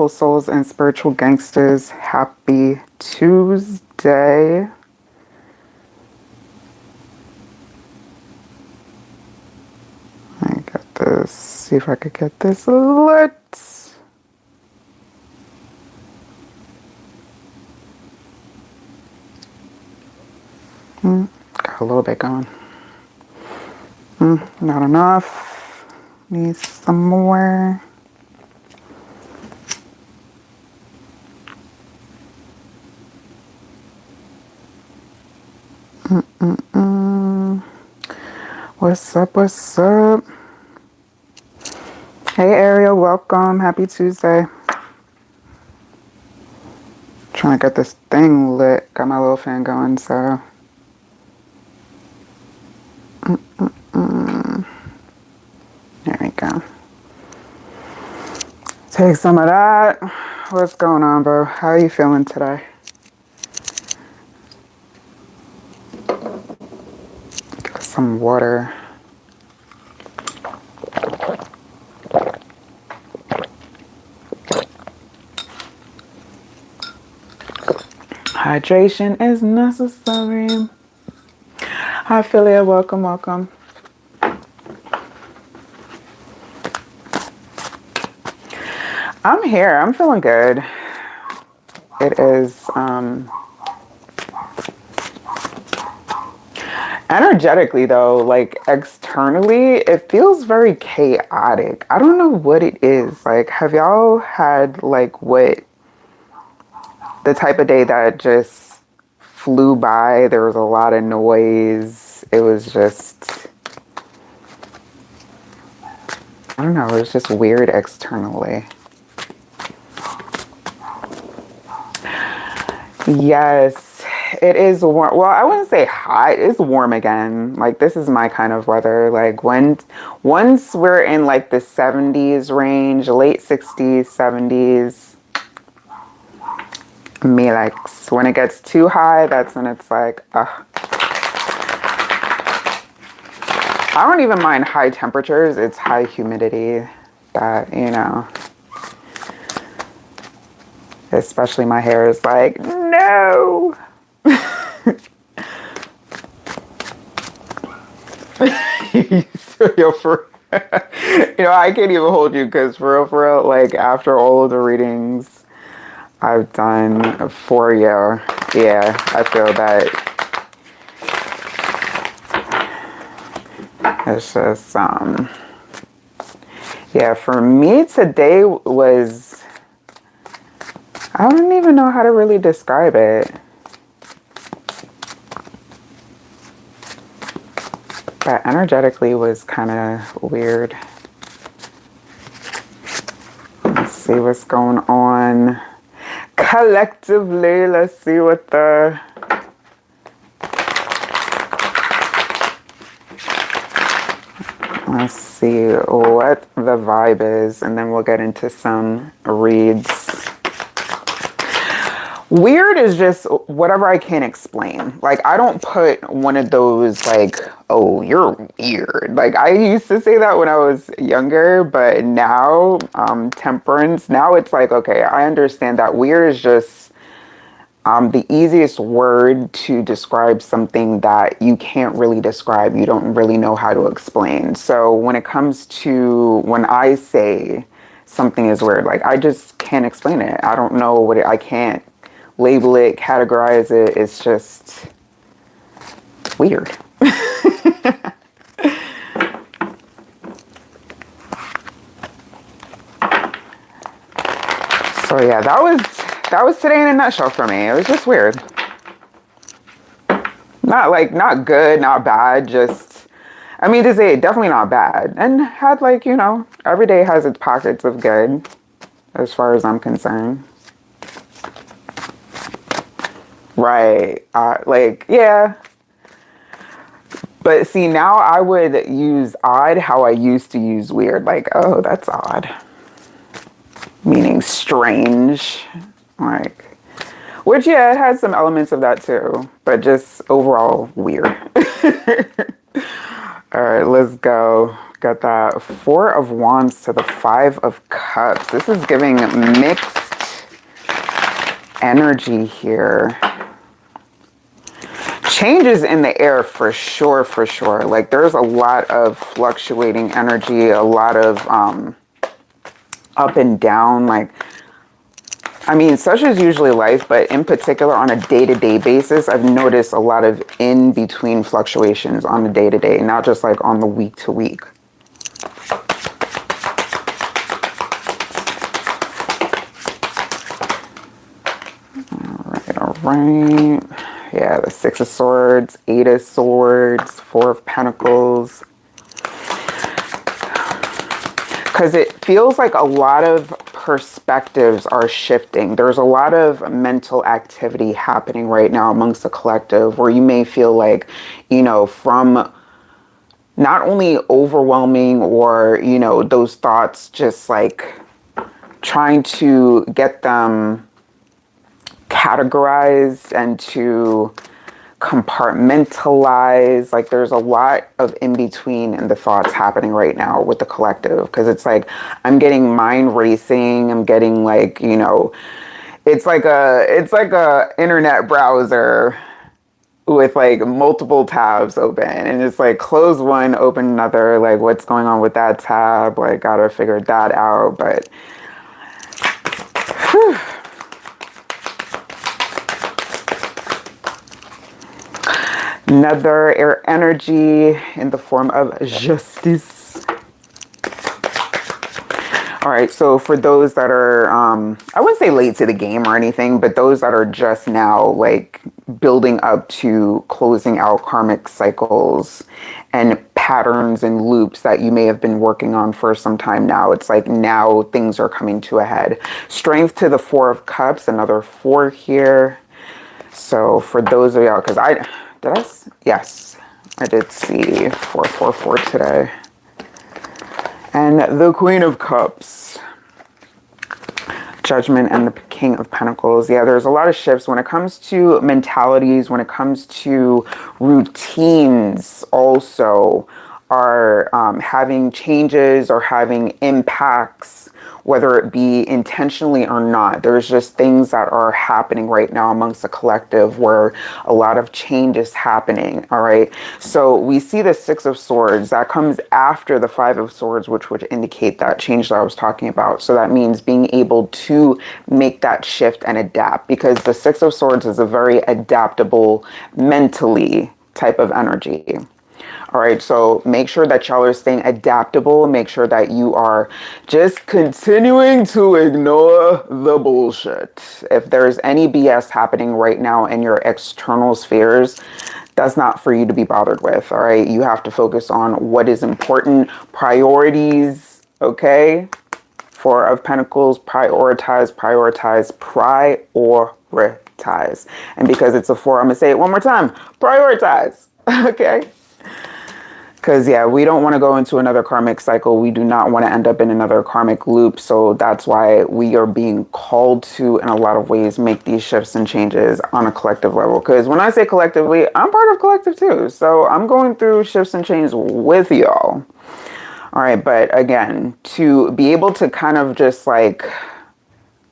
beautiful souls and spiritual gangsters. Happy Tuesday. I got this. See if I could get this lit. Got a little bit going. Not enough. Need some more. What's up? What's up? Hey Ariel, welcome. Happy Tuesday. Trying to get this thing lit. Got my little fan going, so. There we go. Take some of that. What's going on, bro? How are you feeling today? Get some water. Hydration is necessary. Hi, Philia. Welcome, welcome. I'm here. I'm feeling good. It is energetically though, like externally, it feels very chaotic. I don't know what it is. Like, have y'all had like what the type of day that just flew by? There was a lot of noise. It was just, I don't know, it was just weird externally. Yes, it is warm. Well, I wouldn't say hot. It's warm again. Like, this is my kind of weather. Like, once we're in like the 70s range, late 60s, 70s, me likes. When it gets too high, that's when it's like, ugh. I don't even mind high temperatures. It's high humidity that, you know. Especially my hair is like, no. Yo, you know, I can't even hold you because for real, like after all of the readings I've done for you, yeah, I feel that it's just, yeah, for me today was, I don't even know how to really describe it. But energetically was kind of weird. Let's see what's going on collectively. Let's see what the... Let's see what the vibe is, and then we'll get into some reads. Weird is just whatever I can't explain. Like, I don't put one of those like, oh, you're weird. Like, I used to say that when I was younger, but now, temperance, now it's like, okay, I understand that weird is just the easiest word to describe something that you can't really describe. You don't really know how to explain. So when it comes to, when I say something is weird, like, I just can't explain it. I don't know what I can't label it, categorize it. It's just weird. So yeah, that was today in a nutshell for me. It was just weird. Not good, not bad, just, I mean, to say definitely not bad. And had, like, you know, every day has its pockets of good as far as I'm concerned. Right. Like, yeah. But see, now I would use odd how I used to use weird. Like, oh, that's odd. Meaning strange. Like, which, yeah, it has some elements of that too. But just overall weird. All right, let's go. Got that Four of Wands to the Five of Cups. This is giving mixed energy here. Changes in the air for sure, for sure. Like there's a lot of fluctuating energy, a lot of up and down. Like, I mean, such is usually life, but in particular on a day-to-day basis, I've noticed a lot of in-between fluctuations on the day-to-day, not just like on the week-to-week. All right. Yeah, the Six of Swords, Eight of Swords, Four of Pentacles. Because it feels like a lot of perspectives are shifting. There's a lot of mental activity happening right now amongst the collective where you may feel like, you know, from not only overwhelming or, you know, those thoughts just like trying to get them categorized and to compartmentalize. Like there's a lot of in between in the thoughts happening right now with the collective, because it's like I'm getting mind racing. I'm getting like, you know, it's like a internet browser with like multiple tabs open, and it's like close one, open another, like what's going on with that tab, like gotta figure that out. But whew. Another air energy in the form of justice. All right, so for those that are, I wouldn't say late to the game or anything, but those that are just now like building up to closing out karmic cycles and patterns and loops that you may have been working on for some time now. It's like now things are coming to a head. Strength to the Four of Cups, another four here. So for those of y'all, because yes, I did see 444 today. And the Queen of Cups, Judgment, and the King of Pentacles. Yeah, there's a lot of shifts when it comes to mentalities, when it comes to routines also are having changes or having impacts, whether it be intentionally or not. There's just things that are happening right now amongst the collective where a lot of change is happening. All right. So we see the Six of Swords that comes after the Five of Swords, which would indicate that change that I was talking about. So that means being able to make that shift and adapt, because the Six of Swords is a very adaptable mentally type of energy. All right, so make sure that y'all are staying adaptable. Make sure that you are just continuing to ignore the bullshit. If there's any BS happening right now in your external spheres, that's not for you to be bothered with. All right, you have to focus on what is important, priorities. Okay, Four of Pentacles, prioritize, prioritize, prioritize. And because it's a four, I'm gonna say it one more time: prioritize. Okay. Because, yeah, we don't want to go into another karmic cycle. We do not want to end up in another karmic loop. So that's why we are being called to, in a lot of ways, make these shifts and changes on a collective level. Because when I say collectively, I'm part of collective too. So I'm going through shifts and changes with y'all. All right. But again, to be able to kind of just like,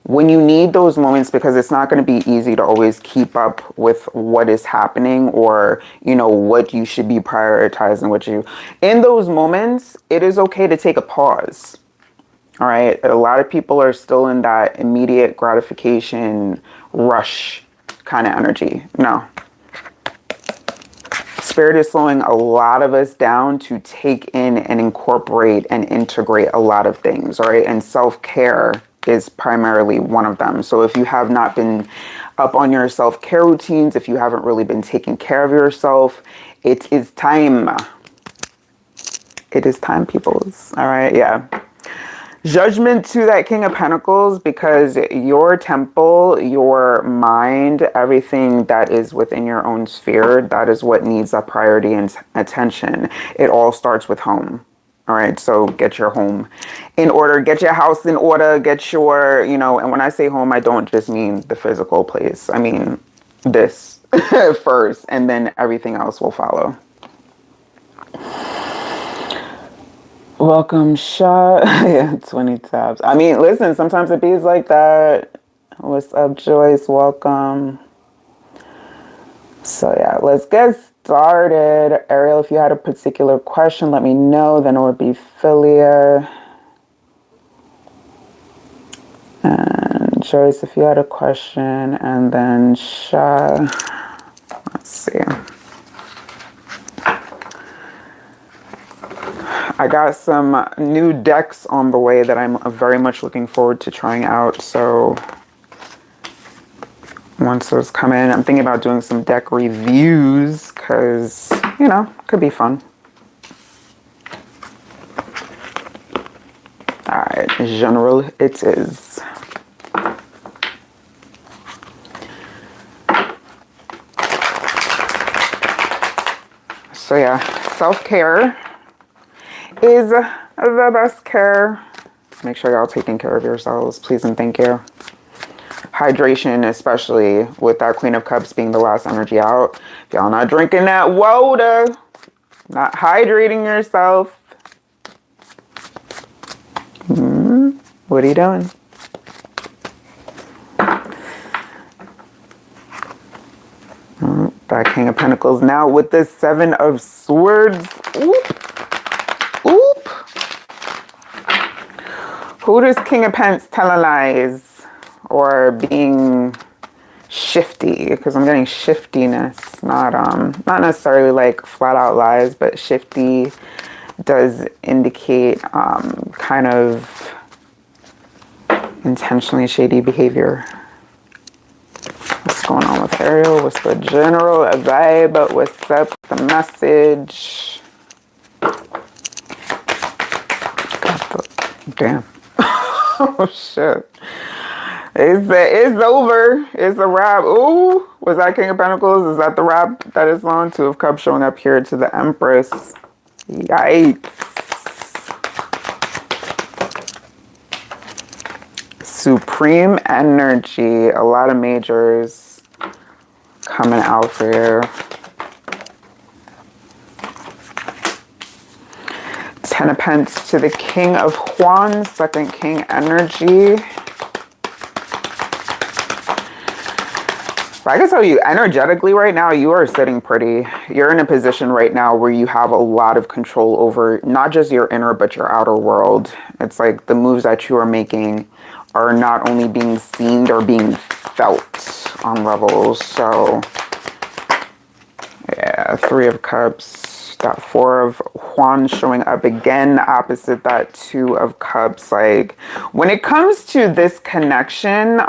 when you need those moments, because it's not going to be easy to always keep up with what is happening or, you know, what you should be prioritizing, in those moments, it is okay to take a pause. All right. A lot of people are still in that immediate gratification rush kind of energy. No. Spirit is slowing a lot of us down to take in and incorporate and integrate a lot of things. All right. And self-care is primarily one of them. So if you have not been up on your self-care routines, if you haven't really been taking care of yourself, it is time. It is time, peoples. All right. Yeah. Judgment to that King of Pentacles, because your temple, your mind, everything that is within your own sphere, that is what needs that priority and attention. It all starts with home. All right, so get your home in order, get your house in order, get your, you know, and when I say home, I don't just mean the physical place. I mean this first, and then everything else will follow. Welcome shot. Yeah, 20 tabs. I mean, listen, sometimes it bees like that. What's up, Joyce? Welcome. So yeah, let's get started. Ariel, if you had a particular question, let me know. Then it would be Philia. And Joyce, if you had a question. And then Sha. Let's see. I got some new decks on the way that I'm very much looking forward to trying out. So once those come in, I'm thinking about doing some deck reviews because, you know, could be fun. All right, general it is. So yeah, self-care is the best care. Make sure y'all taking care of yourselves, please and thank you. Hydration, especially with that Queen of Cups being the last energy out. If y'all not drinking that water, not hydrating yourself, what are you doing? That King of Pentacles now with the Seven of Swords. Oop. Oop. Who does King of Pence tell lies or being shifty? Because I'm getting shiftiness, not necessarily like flat out lies, but shifty does indicate kind of intentionally shady behavior. What's going on with Ariel? What's the general vibe? What's up the message? Damn. Oh shit. It's over. It's a wrap. Ooh, was that King of Pentacles? Is that the wrap that is on? Two of Cups showing up here to the Empress. Yikes. Supreme energy. A lot of majors coming out for you. Ten of Pence to the King of Wands. Second King energy. I can tell you, energetically right now, you are sitting pretty. You're in a position right now where you have a lot of control over not just your inner, but your outer world. It's like the moves that you are making are not only being seen, they're being felt on levels. So, yeah, Three of Cups. That Four of Wands showing up again opposite that Two of Cups. Like when it comes to this connection,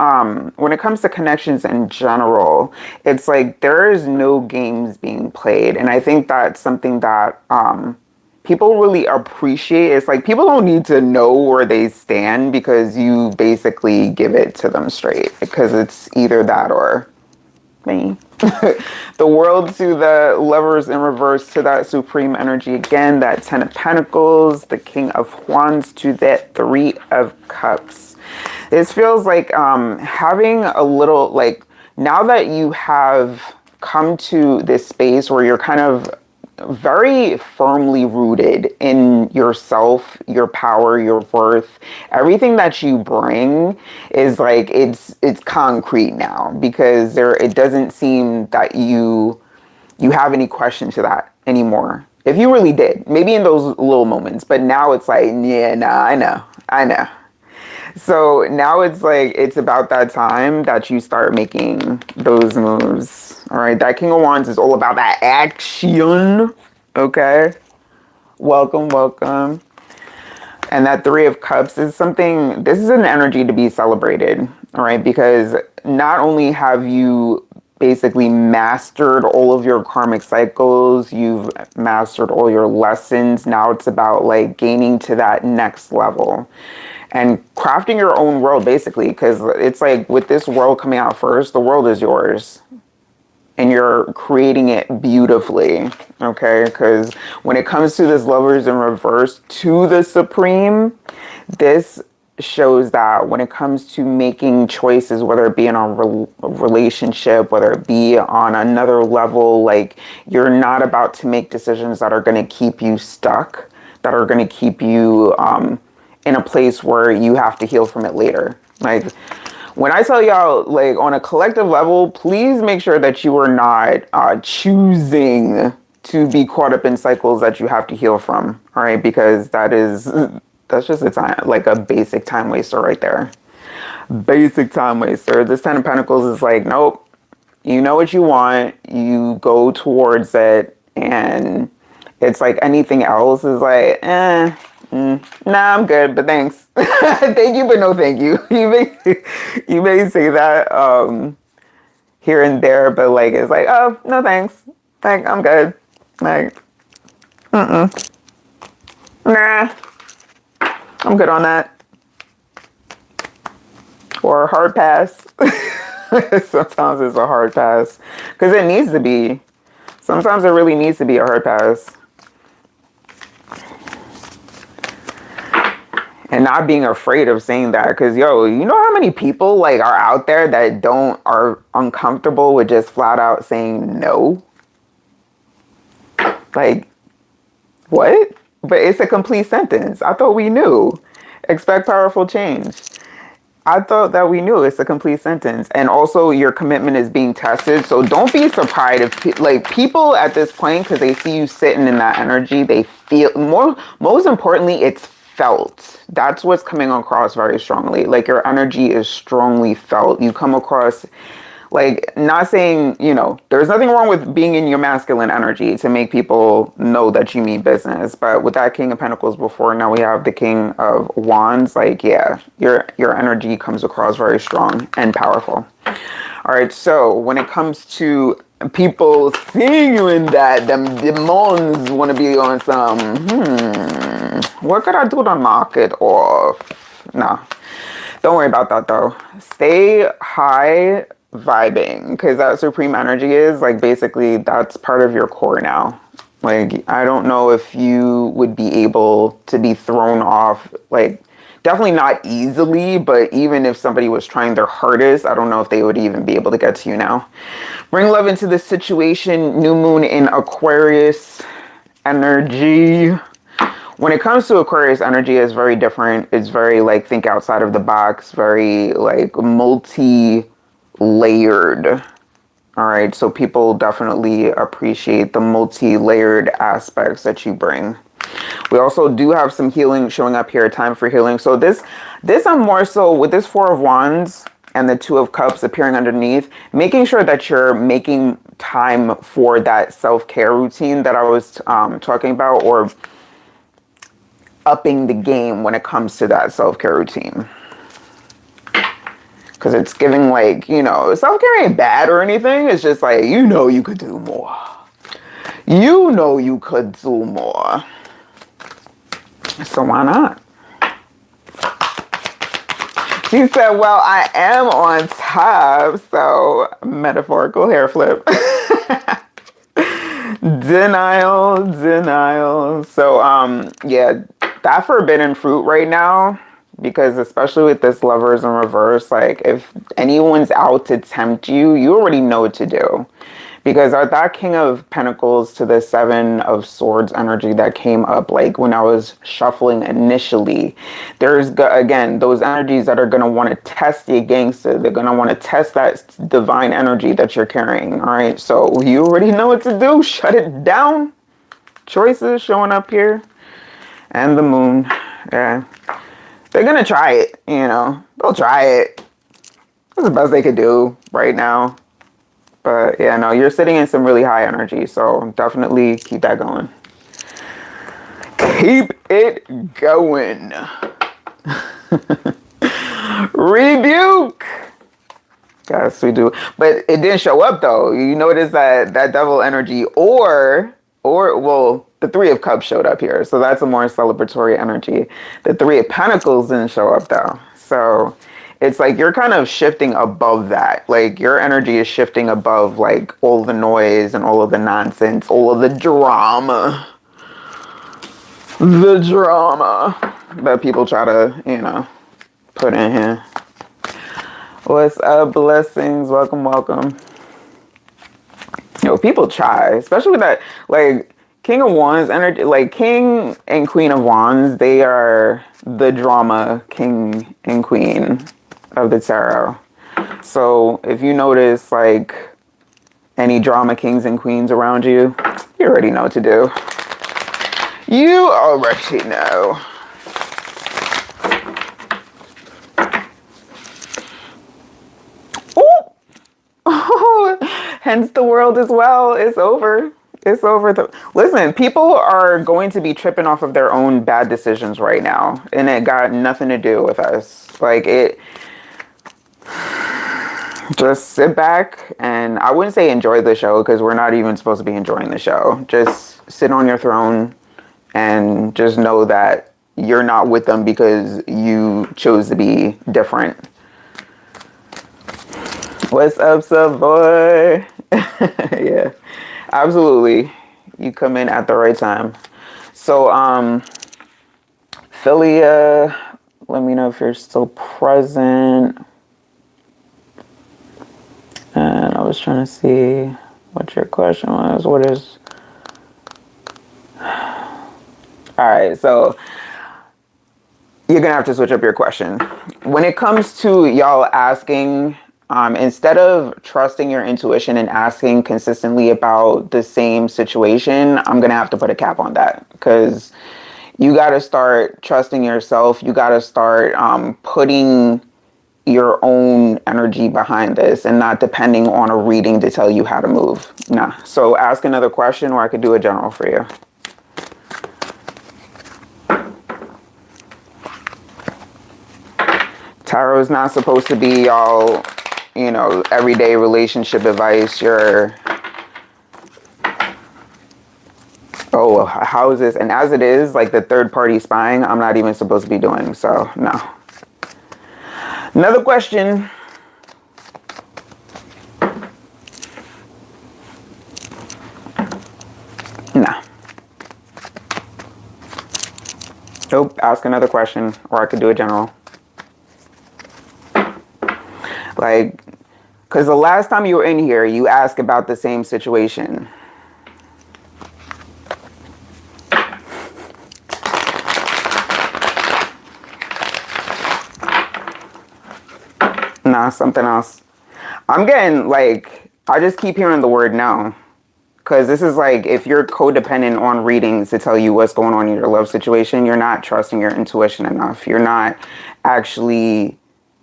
when it comes to connections in general, it's like there is no games being played. And I think that's something that people really appreciate. It's like people don't need to know where they stand because you basically give it to them straight, because it's either that or me. The World to the Lovers in reverse to that Supreme energy again, that Ten of Pentacles, the King of Wands to that Three of Cups. This feels like having a little, like, now that you have come to this space where you're kind of very firmly rooted in yourself, your power, your worth, everything that you bring is like it's concrete now, because it doesn't seem that you have any question to that anymore. If you really did, maybe in those little moments, but now it's like, yeah, nah, I know. So now it's like, it's about that time that you start making those moves. All right. That King of Wands is all about that action. Okay. Welcome, welcome. And that Three of Cups is something, this is an energy to be celebrated. All right. Because not only have you basically mastered all of your karmic cycles, you've mastered all your lessons. Now it's about like gaining to that next level and crafting your own world, basically, because it's like with this world coming out first, the world is yours and you're creating it beautifully. Okay, because when it comes to this Lovers in reverse to the Supreme, this shows that when it comes to making choices, whether it be in a relationship, whether it be on another level, like you're not about to make decisions that are going to keep you stuck. that are going to keep you in a place where you have to heal from it later. Like, when I tell y'all, like, on a collective level, please make sure that you are not choosing to be caught up in cycles that you have to heal from. All right, because that's just a time, like a basic time waster right there. Basic time waster. This Ten of Pentacles is like, nope. You know what you want, you go towards it, and it's like anything else is like, nah, I'm good, but thanks. Thank you, but no thank you. You may say that here and there, but like it's like, oh, no thanks. Like, I'm good. Like, nah, I'm good on that. Or a hard pass. Sometimes it's a hard pass. Because it needs to be. Sometimes it really needs to be a hard pass. And not being afraid of saying that. Because, yo, you know how many people, like, are out there that are uncomfortable with just flat out saying no? Like, what? But it's a complete sentence. I thought we knew. Expect powerful change. I thought that we knew it's a complete sentence. And also your commitment is being tested. So don't be surprised if like people at this point, because they see you sitting in that energy, they feel most importantly, it's felt. That's what's coming across very strongly. Like your energy is strongly felt. You come across like, not saying, you know, there's nothing wrong with being in your masculine energy to make people know that you mean business. But with that King of Pentacles before, now we have the King of Wands. Like, yeah, your energy comes across very strong and powerful. All right, so when it comes to people seeing you in that, them demons want to be on some, what could I do to knock it off? Nah, don't worry about that though. Stay high vibing, because that supreme energy is like, basically that's part of your core now. Like, I don't know if you would be able to be thrown off, like, definitely not easily, but even if somebody was trying their hardest, I don't know if they would even be able to get to you now. Bring love into this situation. New moon in Aquarius energy. When it comes to Aquarius energy, it's very different. It's very like, think outside of the box, very like multi-layered. All right, so people definitely appreciate the multi-layered aspects that you bring. We also do have some healing showing up here, time for healing. So this I'm more so with this Four of Wands and the Two of Cups appearing underneath, making sure that you're making time for that self-care routine that I was talking about, or upping the game when it comes to that self-care routine. Because it's giving like, you know, self-care ain't bad or anything. It's just like, you know, you could do more. You know, you could do more. So why not? She said, well, I am on top. So metaphorical hair flip. Denial. So, yeah, that forbidden fruit right now, because especially with this Lovers in reverse, like if anyone's out to tempt you, you already know what to do. Because that King of Pentacles to the Seven of Swords energy that came up, like when I was shuffling initially, there's, again, those energies that are going to want to test the gangster. They're going to want to test that divine energy that you're carrying. All right. So you already know what to do. Shut it down. Choices showing up here. And the moon. Yeah. They're going to try it. You know, they'll try it. That's the best they could do right now. But yeah, no, you're sitting in some really high energy. So definitely keep that going. Keep it going. Rebuke. Yes, we do. But it didn't show up though. You notice that devil energy or well, the Three of Cups showed up here. So that's a more celebratory energy. The Three of Pentacles didn't show up though. So it's like you're kind of shifting above that. Like your energy is shifting above like all the noise and all of the nonsense, all of the drama. The drama that people try to, you know, put in here. What's up, blessings? Welcome, welcome. You know, people try, especially with that, like, King of Wands energy, like King and Queen of Wands, they are the drama king and queen of the tarot. So if you notice like any drama kings and queens around you, you already know what to do. You already know. Ooh. Hence the world as well. It's over. It's over. Listen, people are going to be tripping off of their own bad decisions right now. And it got nothing to do with us. Like it, just sit back and I wouldn't say enjoy the show because we're not even supposed to be enjoying the show. Just sit on your throne and just know that you're not with them because you chose to be different. What's up, Savoy? Yeah, absolutely. You come in at the right time. So, Philia, let me know if you're still present. And I was trying to see what your question was. What is... All right, so you're going to have to switch up your question. When it comes to y'all asking, instead of trusting your intuition and asking consistently about the same situation, I'm going to have to put a cap on that because you got to start trusting yourself. You got to start putting your own energy behind this and not depending on a reading to tell you how to move. Nah. So ask another question or I could do a general for you. Tarot is not supposed to be y'all, you know, everyday relationship advice. Your houses, and as it is, like the third party spying, I'm not even supposed to be doing. So no. Another question. Nah. Nope. Ask another question, or I could do a general. Like, because the last time you were in here, you asked about the same situation. Nah, something else. I'm getting, like, I just keep hearing the word no. Because this is like, if you're codependent on readings to tell you what's going on in your love situation, you're not trusting your intuition enough. You're not actually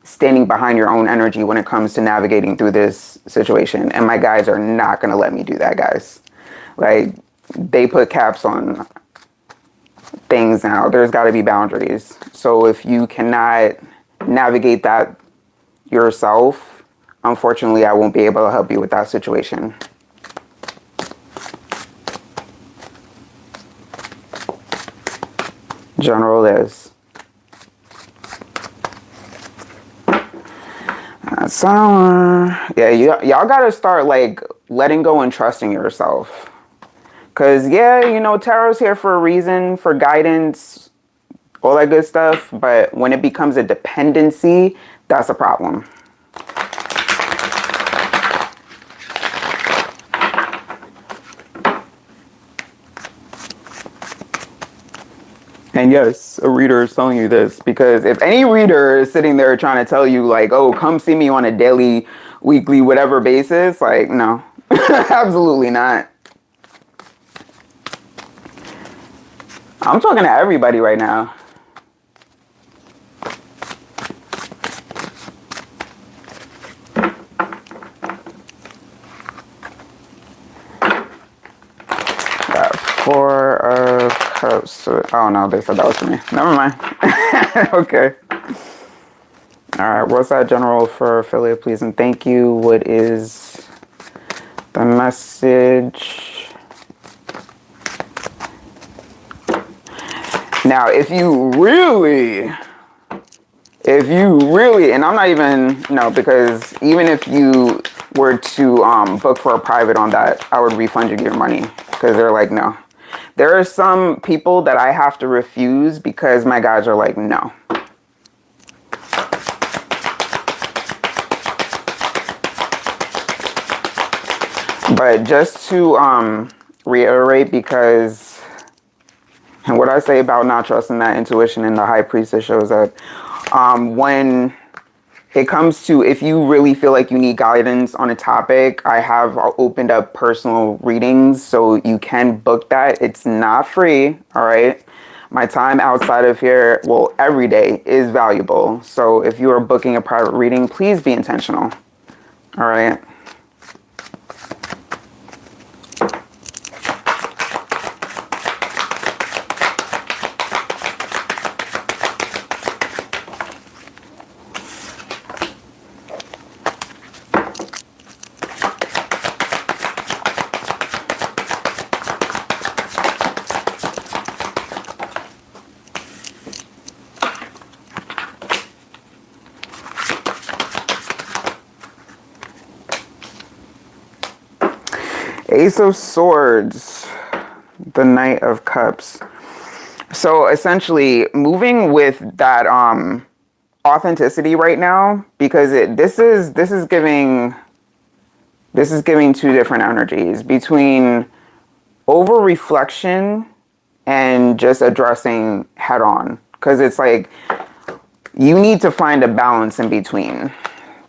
standing behind your own energy when it comes to navigating through this situation. And my guys are not going to let me do that, guys. Like, they put caps on things now. There's got to be boundaries. So if you cannot navigate that yourself, unfortunately, I won't be able to help you with that situation. General is. So, yeah, y'all gotta start like letting go and trusting yourself. Cause yeah, you know, tarot's here for a reason, for guidance, all that good stuff. But when it becomes a dependency, that's a problem. And yes, a reader is telling you this because if any reader is sitting there trying to tell you like, oh, come see me on a daily, weekly, whatever basis, like, no, absolutely not. I'm talking to everybody right now. Four of Cups. Oh no, they said that was for me. Never mind. Okay. All right. What's that general for Philia, please and thank you? What is the message? Now, if you really, and I'm not even, no, because even if you were to book for a private on that, I would refund you your money because they're like, no. There are some people that I have to refuse because my guys are like, no. But just to reiterate because what I say about not trusting that intuition in the High Priestess shows up. When it comes to, if you really feel like you need guidance on a topic, I have opened up personal readings, so you can book that. It's not free, all right? My time outside of here, well, every day is valuable. So if you are booking a private reading, please be intentional, all right? Ace of Swords, the Knight of Cups. So essentially moving with that authenticity right now, because this is giving two different energies between over reflection and just addressing head on, because it's like you need to find a balance in between.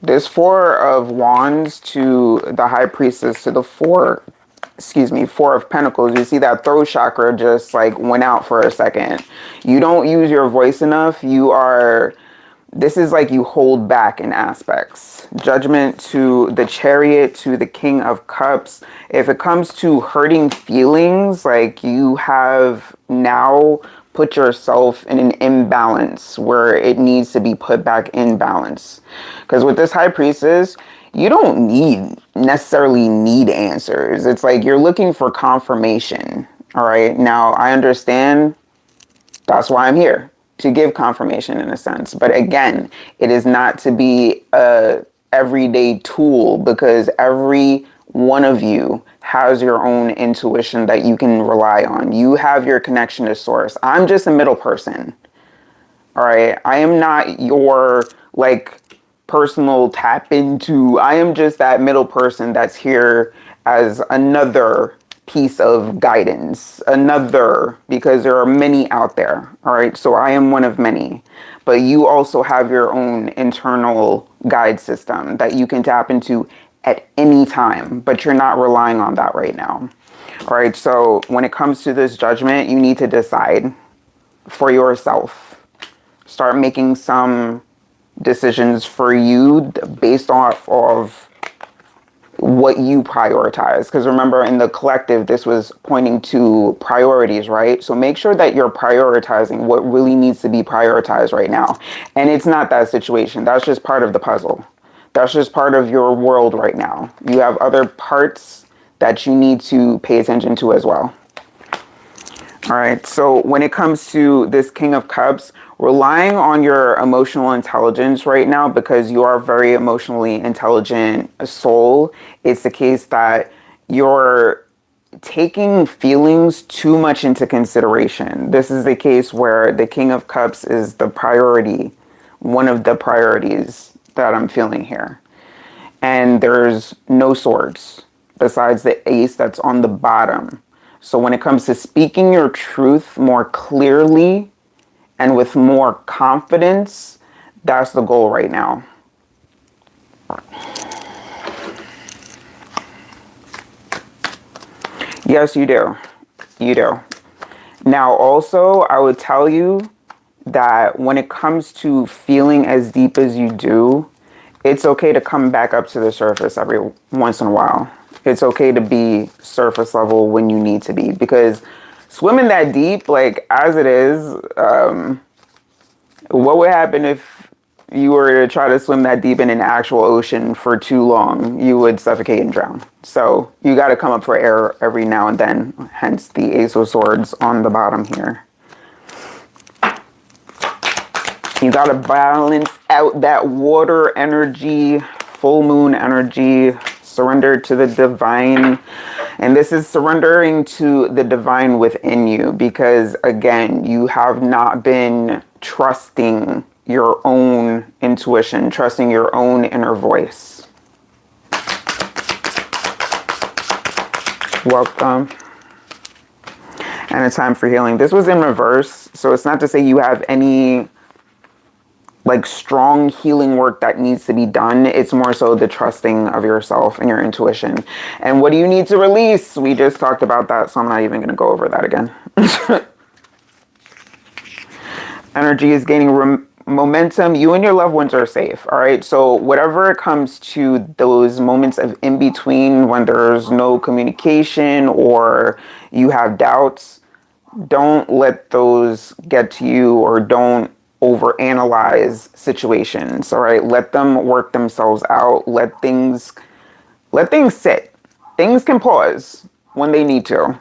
This Four of Wands to the High Priestess to the Four of Pentacles. You see that throat chakra just like went out for a second. You don't use your voice enough. This is like you hold back in aspects. Judgment to the Chariot to the King of Cups. If it comes to hurting feelings, like you have now put yourself in an imbalance where it needs to be put back in balance. Because with this High Priestess, you don't necessarily need answers. It's like you're looking for confirmation. All right. Now, I understand that's why I'm here, to give confirmation in a sense. But again, it is not to be a everyday tool, because every one of you has your own intuition that you can rely on. You have your connection to source. I'm just a middle person. All right. I am not your like personal tap into. I am just that middle person that's here as another piece of guidance, because there are many out there. All right. So I am one of many, but you also have your own internal guide system that you can tap into at any time, but you're not relying on that right now. All right. So when it comes to this judgment, you need to decide for yourself. Start making some decisions for you based off of what you prioritize. Because remember, in the collective, this was pointing to priorities, right? So make sure that you're prioritizing what really needs to be prioritized right now. And it's not that situation. That's just part of the puzzle. That's just part of your world right now. You have other parts that you need to pay attention to as well. All right. So when it comes to this King of Cups, relying on your emotional intelligence right now, because you are a very emotionally intelligent soul, it's the case that you're taking feelings too much into consideration. This is the case where the King of Cups is the priority, one of the priorities that I'm feeling here. And there's no swords besides the ace that's on the bottom. So when it comes to speaking your truth more clearly and with more confidence, that's the goal right now. Yes, you do. You do. Now, also, I would tell you that when it comes to feeling as deep as you do, it's okay to come back up to the surface every once in a while. It's okay to be surface level when you need to be, because swimming that deep, like as it is, what would happen if you were to try to swim that deep in an actual ocean for too long? You would suffocate and drown. So you got to come up for air every now and then, hence the Ace of Swords on the bottom here. You got to balance out that water energy, full moon energy, surrender to the divine. And this is surrendering to the divine within you, because again, you have not been trusting your own intuition, trusting your own inner voice. Welcome. and a time for healing. This was in reverse, so it's not to say you have any like strong healing work that needs to be done. It's more so the trusting of yourself and your intuition. And what do you need to release? We just talked about that, so I'm not even going to go over that again. Energy is gaining momentum. You and your loved ones are safe. All right. So whatever it comes to those moments of in between when there's no communication or you have doubts, don't let those get to you, or don't overanalyze situations. All right. Let them work themselves out. Let things sit. Things can pause when they need to.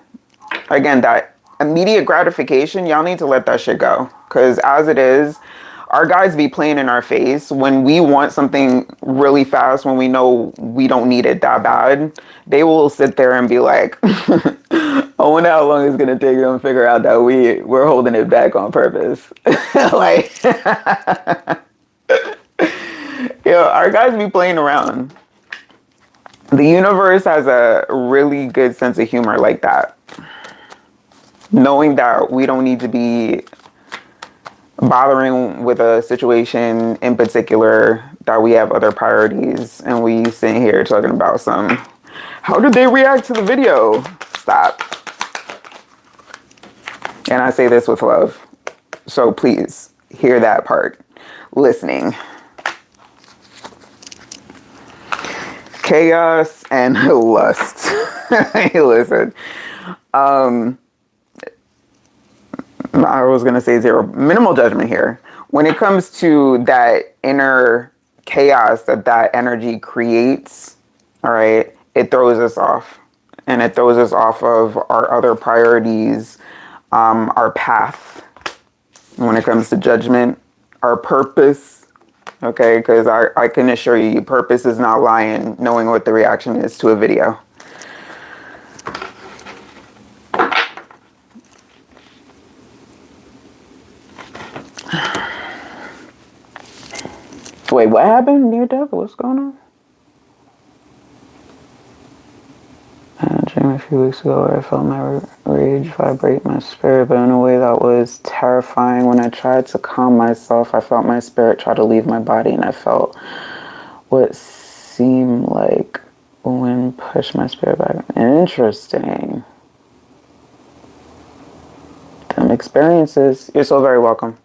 Again, that immediate gratification, y'all need to let that shit go. Because as it is, our guys be playing in our face when we want something really fast, when we know we don't need it that bad. They will sit there and be like, I wonder how long it's going to take them to figure out that we're holding it back on purpose. Like, our guys be playing around. The universe has a really good sense of humor like that. Knowing that we don't need to be bothering with a situation in particular, that we have other priorities, and we sitting here talking about how did they react to the video? Stop. And I say this with love, so please hear that part. Listening. Chaos and lust. Hey, listen. I was going to say zero. Minimal judgment here. When it comes to that inner chaos that energy creates, all right, it throws us off. And it throws us off of our other priorities, our path. When it comes to judgment, our purpose, okay? Because I can assure you, purpose is not lying, knowing what the reaction is to a video. Wait, what happened? Near death? What's going on? I had a dream a few weeks ago where I felt my rage vibrate my spirit, but in a way that was terrifying. When I tried to calm myself, I felt my spirit try to leave my body, and I felt what seemed like wind push my spirit back. Interesting. Them experiences. You're so very welcome.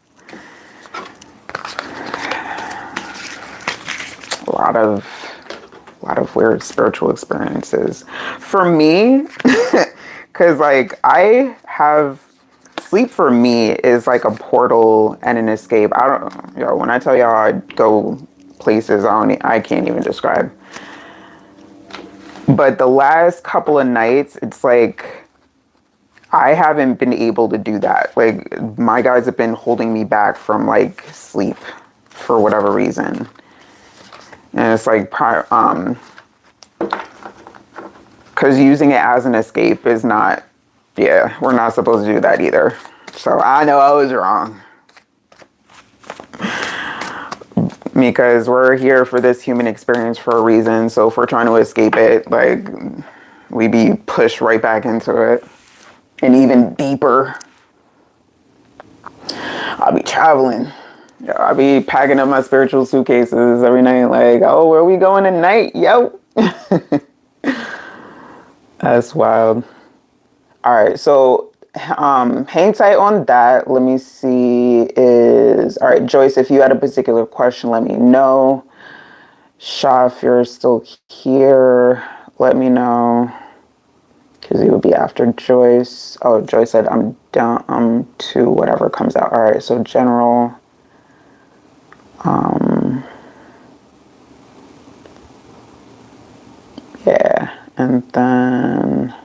A lot of weird spiritual experiences for me. Because like I have sleep, for me is like a portal and an escape. I don't, when I tell y'all I go places I can't even describe. But the last couple of nights, it's like I haven't been able to do that. Like my guys have been holding me back from like sleep for whatever reason. And it's like, because using it as an escape is not, we're not supposed to do that either. So I know I was wrong. Because we're here for this human experience for a reason. So if we're trying to escape it, like, we be pushed right back into it. And even deeper. I'll be traveling. I'll be packing up my spiritual suitcases every night. Like, oh, where are we going tonight? Yo. That's wild. All right. So hang tight on that. Let me see. All right, Joyce, if you had a particular question, let me know. Shah, if you're still here, let me know. Because it would be after Joyce. Oh, Joyce said, I'm down to whatever comes out. All right. So general. Yeah, and then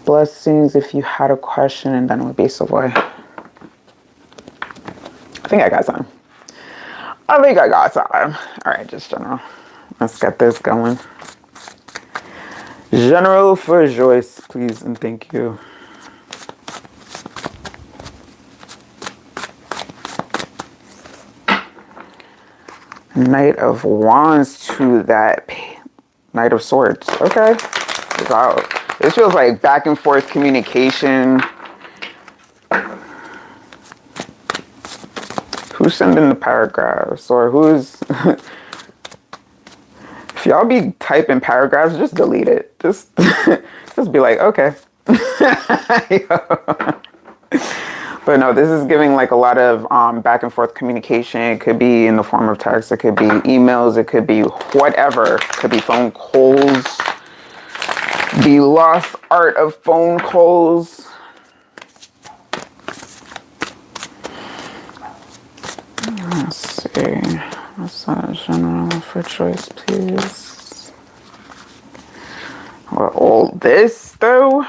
blessings if you had a question, and then it would be Savoy. I think I got time. All right, just general. Let's get this going. General for Joyce, please, and thank you. Knight of Wands to that Knight of Swords. Okay. Wow. This feels like back and forth communication. Who's sending the paragraphs, or who's... If y'all be typing paragraphs, just delete it. Just just be like, okay. But no, this is giving like a lot of back and forth communication. It could be in the form of text. It could be emails. It could be whatever. It could be phone calls. The lost art of phone calls. Let's see. What's that general for choice, please? Well, all this though.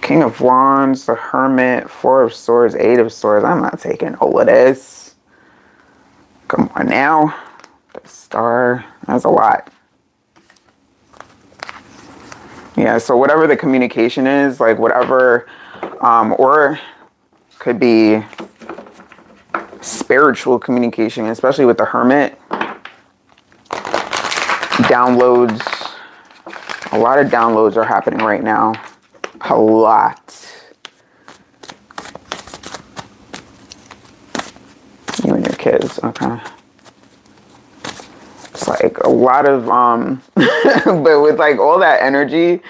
King of Wands, the Hermit, Four of Swords, Eight of Swords. I'm not taking all of this. Come on now. The Star. That's a lot. Yeah, so whatever the communication is, like whatever, or could be spiritual communication, especially with the Hermit. Downloads. A lot of downloads are happening right now. A lot. You and your kids, okay. It's like a lot of, but with like all that energy,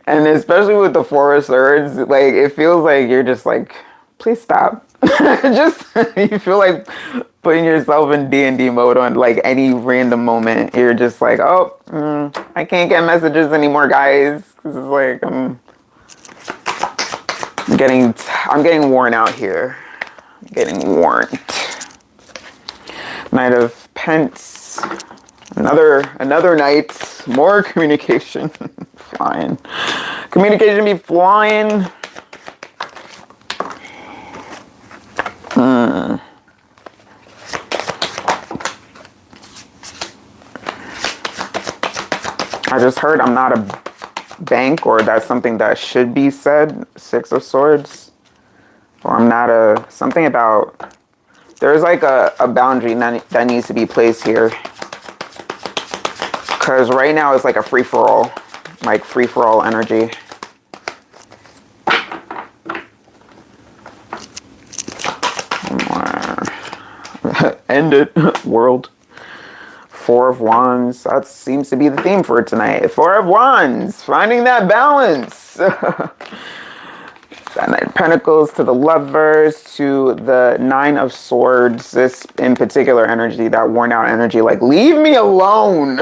and especially with the Four of Swords, like it feels like you're just like, please stop. Just, you feel like putting yourself in D&D mode on like any random moment. You're just like, oh, I can't get messages anymore, guys. This is like, I'm getting worn out here. I'm getting worn. Knight of Pence. Another night. More communication. Flying. Communication be flying. I just heard I'm not a bank, or that's something that should be said. Six of Swords. Or I'm not a... Something about... There's like a boundary that needs to be placed here. Because right now it's like a free-for-all. Like free-for-all energy. End it, world. Four of Wands. That seems to be the theme for tonight. Four of Wands. Finding that balance. That Knight of Pentacles to the Lovers to the Nine of Swords. This in particular energy, that worn out energy. Like, leave me alone.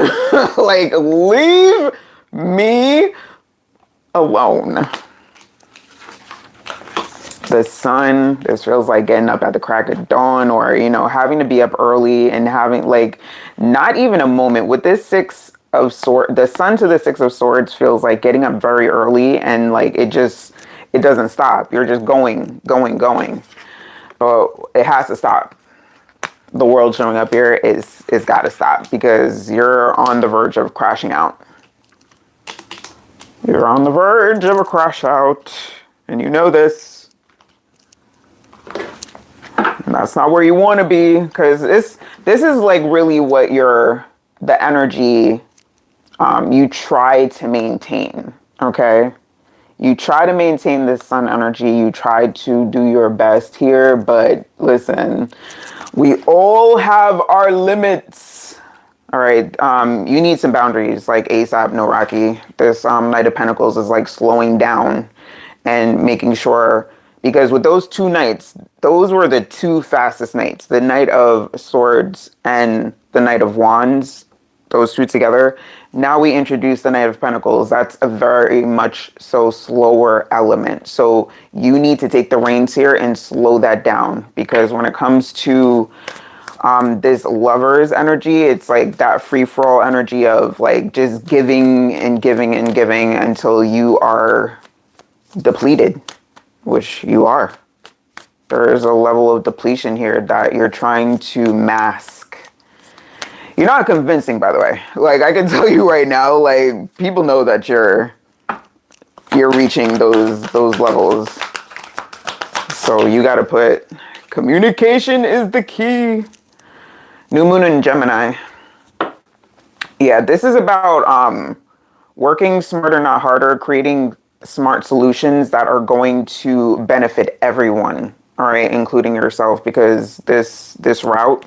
Like, leave me alone. The Sun, this feels like getting up at the crack of dawn, or, you know, having to be up early and having like not even a moment with this Six of Swords. The Sun to the Six of Swords feels like getting up very early, and like it doesn't stop. You're just going. But it has to stop. The world showing up here it's got to stop, because you're on the verge of crashing out. You're on the verge of a crash out, and you know this. And that's not where you want to be, because this is like really what the energy you try to maintain. Okay, you try to maintain this Sun energy. You try to do your best here, but listen, we all have our limits. All right, you need some boundaries, like ASAP, no Rocky. This Knight of Pentacles is like slowing down and making sure. Because with those two knights, those were the two fastest knights. The Knight of Swords and the Knight of Wands, those two together. Now we introduce the Knight of Pentacles. That's a very much so slower element. So you need to take the reins here and slow that down. Because when it comes to this Lover's energy, it's like that free-for-all energy of like just giving and giving and giving until you are depleted. Which you are. There is a level of depletion here that you're trying to mask. You're not convincing, by the way. Like, I can tell you right now, like, people know that you're reaching those levels. So you got to put, communication is the key. New Moon in Gemini. Yeah, this is about working smarter, not harder, creating smart solutions that are going to benefit everyone, all right, including yourself, because this route,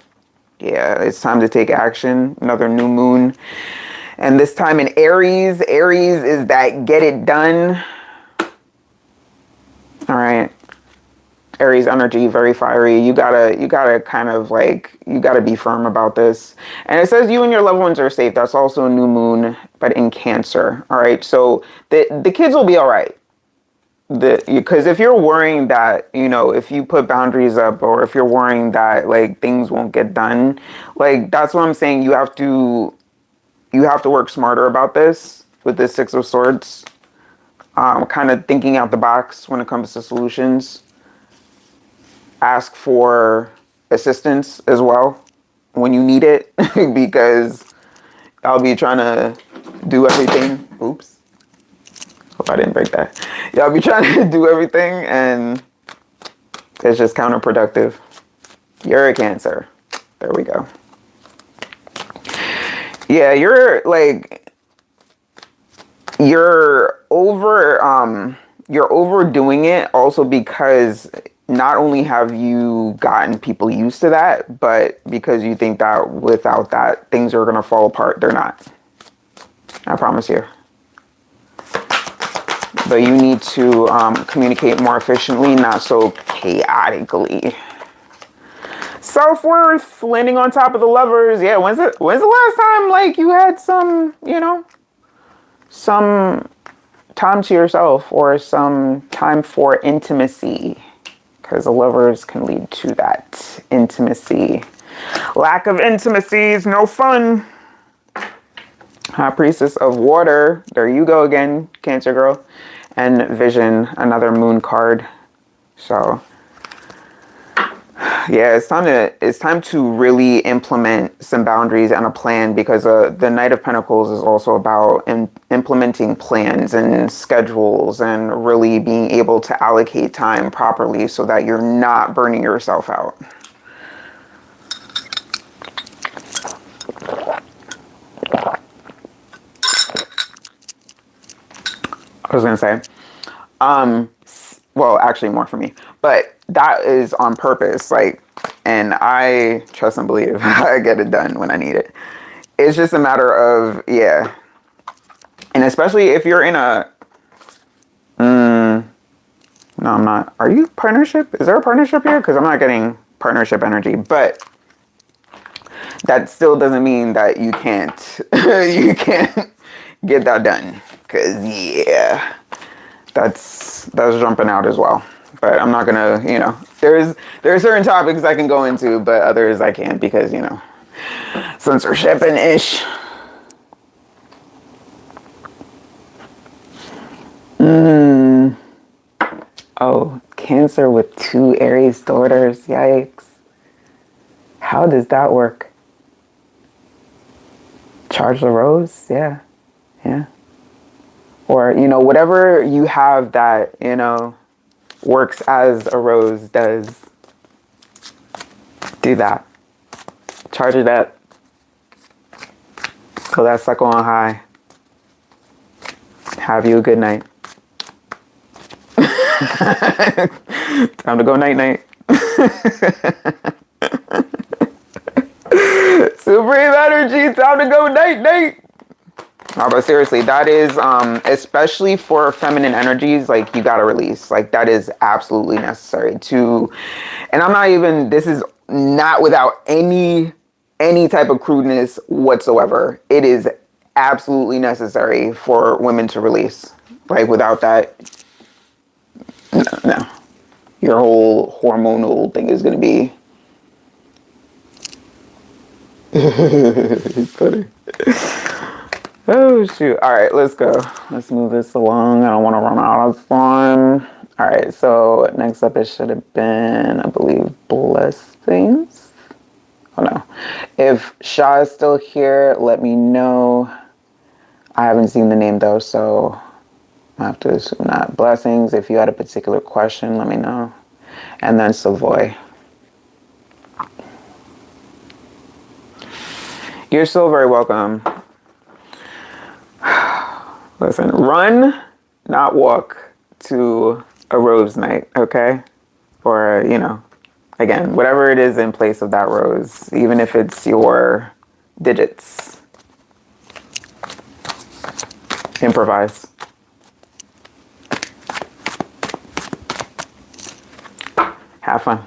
yeah, it's time to take action. Another new moon. And this time in Aries, Aries is that get it done. All right. Aries energy, very fiery. You gotta kind of like, you gotta be firm about this. And it says you and your loved ones are safe. That's also a new moon, but in Cancer. All right. So the kids will be all right. Because if you're worrying that, you know, if you put boundaries up, or if you're worrying that like things won't get done, like that's what I'm saying. You have to work smarter about this with this Six of Swords. Kind of thinking out the box when it comes to solutions. Ask for assistance as well when you need it, because I'll be trying to do everything. Oops. Hope I didn't break that. Yeah, I'll be trying to do everything and it's just counterproductive. You're a Cancer. There we go. Yeah, you're overdoing it also, because not only have you gotten people used to that, but because you think that without that things are going to fall apart. They're not. I promise you. But you need to communicate more efficiently, not so chaotically. Self-worth, landing on top of the Lovers. Yeah, when's the last time like you had some, you know, some time to yourself or some time for intimacy? Because the Lovers can lead to that intimacy. Lack of intimacy is no fun. High Priestess of Water. There you go again, Cancer girl. And Vision, another moon card. So yeah, it's time to really implement some boundaries and a plan, because the Knight of Pentacles is also about implementing plans and schedules and really being able to allocate time properly so that you're not burning yourself out. I was gonna say, well, actually more for me, but that is on purpose. Like, and I trust and believe I get it done when I need it. It's just a matter of, yeah. And especially if you're in a, no, I'm not. Are you partnership? Is there a partnership here? Because I'm not getting partnership energy, but that still doesn't mean that you can't, you can't get that done. Because, yeah, that's jumping out as well. But I'm not gonna, you know, there are certain topics I can go into, but others I can't because, you know, censorship and ish. Oh, Cancer with 2 Aries daughters. Yikes. How does that work? Charge the rose? Yeah. Yeah. Or, you know, whatever you have that, you know, works as a rose does. Do that. Charge it up. So that sucker on high. Have you a good night. Time to go night-night. Supreme energy. Time to go night-night. No, but seriously, that is, especially for feminine energies, like, you gotta release. Like, that is absolutely necessary to, and I'm not even, this is not without any type of crudeness whatsoever. It is absolutely necessary for women to release. Like, without that, no. Your whole hormonal thing is gonna be funny. Oh, shoot. All right, let's go. Let's move this along. I don't want to run out of time. All right, so next up, it should have been, I believe, Blessings. Oh, no. If Shah is still here, let me know. I haven't seen the name, though, so I have to assume not. Blessings. If you had a particular question, let me know. And then Savoy. You're so very welcome. Listen, run, not walk to a rose night, okay? Or, again, whatever it is in place of that rose, even if it's your digits. Improvise. Have fun.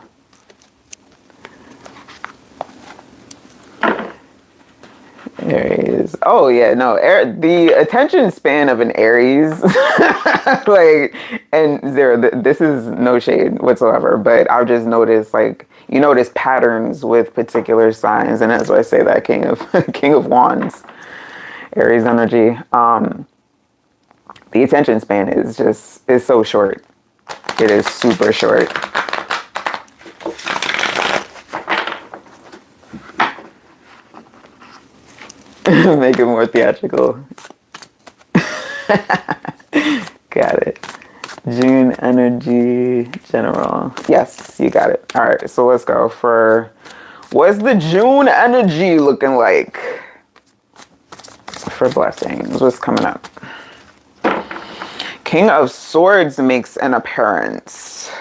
Aries. Oh yeah, no. The attention span of an Aries, like, and zero. This is no shade whatsoever, but I've just noticed, like, you notice patterns with particular signs, and that's why I say that King of King of Wands, Aries energy. The attention span is so short. It is super short. Make it more theatrical. Got it. June energy general. Yes, you got it. All right, so let's go for what's the June energy looking like for blessings. What's coming up? King of Swords makes an appearance.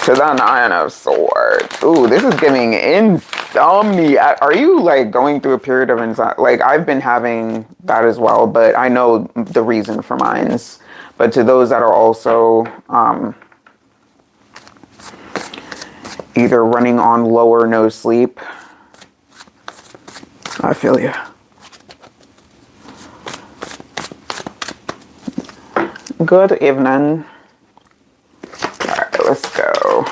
To the Nine of Swords. Ooh, this is giving insomnia. Are you like going through a period of insomnia? Like I've been having that as well, but I know the reason for mine's. But to those that are also either running on low or no sleep, I feel you. Good evening. Let's go.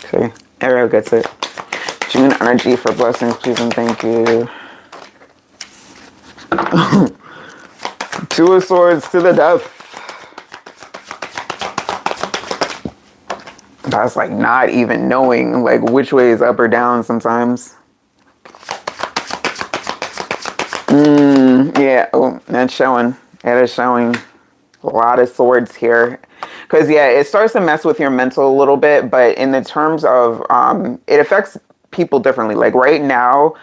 Okay, Ariel gets it. June energy for blessings, please and thank you. Two of Swords to the death. That's like not even knowing like which way is up or down sometimes. Yeah, oh, that's showing. It is showing. A lot of swords here. Because, yeah, it starts to mess with your mental a little bit. But in the terms of, it affects people differently. Like right now,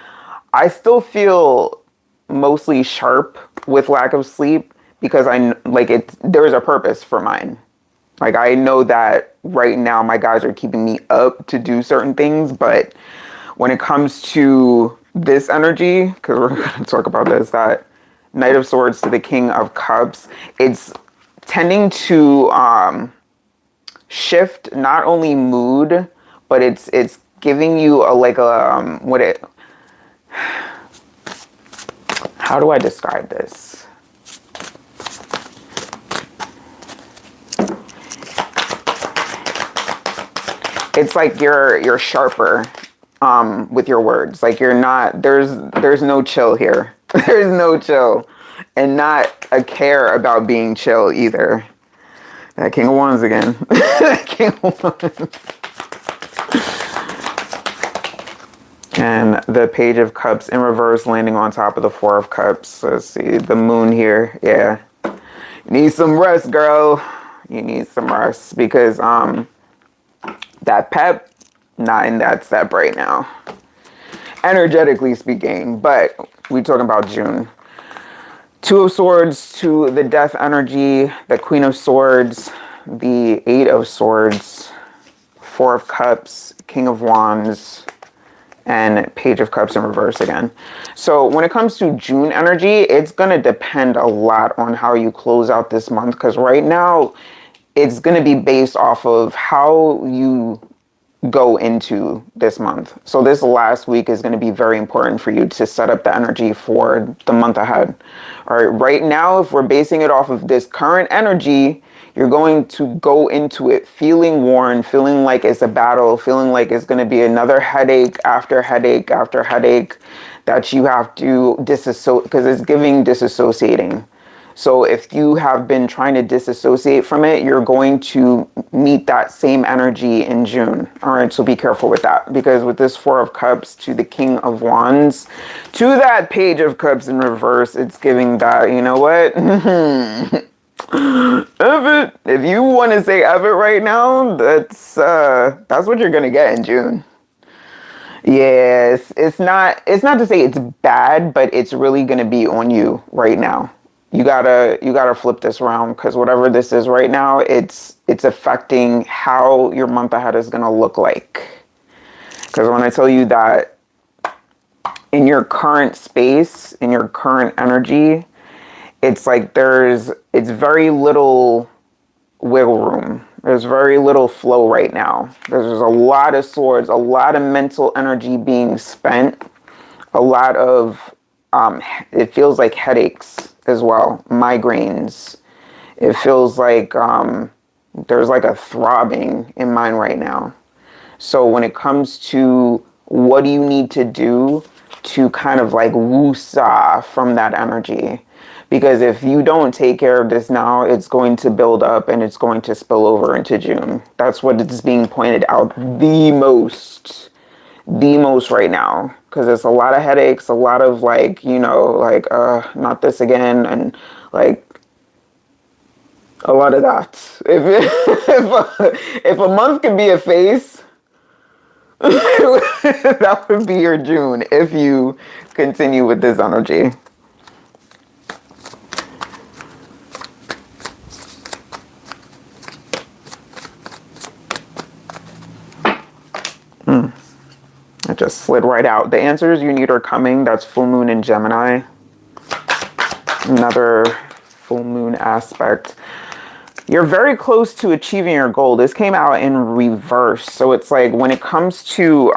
I still feel mostly sharp with lack of sleep. Because there's a purpose for mine. Like I know that right now my guys are keeping me up to do certain things. But when it comes to this energy, because we're going to talk about this, that Knight of Swords to the King of Cups, it's tending to shift not only mood, but it's giving you how do I describe this? It's like you're sharper with your words. Like you're not, there's no chill here. There's no chill. And not a care about being chill either. That King of Wands again. King of Wands. And the Page of Cups in reverse landing on top of the Four of Cups. Let's see, the moon here. Yeah. You need some rest, girl. You need some rest because that pep, not in that step right now. Energetically speaking, but we talking about June. Two of Swords to the Death energy, the Queen of Swords, the Eight of Swords, Four of Cups, King of Wands, and Page of Cups in reverse again. So when it comes to June energy, it's going to depend a lot on how you close out this month, because right now it's going to be based off of how you go into this month. So this last week is going to be very important for you to set up the energy for the month ahead. All right, right now, if we're basing it off of this current energy, you're going to go into it feeling worn, feeling like it's a battle, feeling like it's going to be another headache after headache after headache that you have to disassociate, because it's giving disassociating. So if you have been trying to disassociate from it, you're going to meet that same energy in June. All right, so be careful with that, because with this Four of Cups to the King of Wands, to that Page of Cups in reverse, it's giving that, you know what? If you want to say Evan right now, that's what you're going to get in June. Yes, it's not to say it's bad, but it's really going to be on you right now. You gotta flip this around because whatever this is right now, it's affecting how your month ahead is going to look like. Because when I tell you that in your current space, in your current energy, it's like it's very little wiggle room. There's very little flow right now. There's a lot of swords, a lot of mental energy being spent, a lot of, it feels like headaches as well, migraines. It feels like there's like a throbbing in mine right now. So when it comes to what do you need to do to kind of like woo-saw from that energy? Because if you don't take care of this now, it's going to build up and it's going to spill over into June. That's what it's being pointed out the most right now. Because it's a lot of headaches, a lot of like, not this again. And like a lot of that. If a month can be a phase, that would be your June if you continue with this energy. It just slid right out. The answers you need are coming. That's full moon in Gemini. Another full moon aspect. You're very close to achieving your goal. This came out in reverse. So it's like when it comes to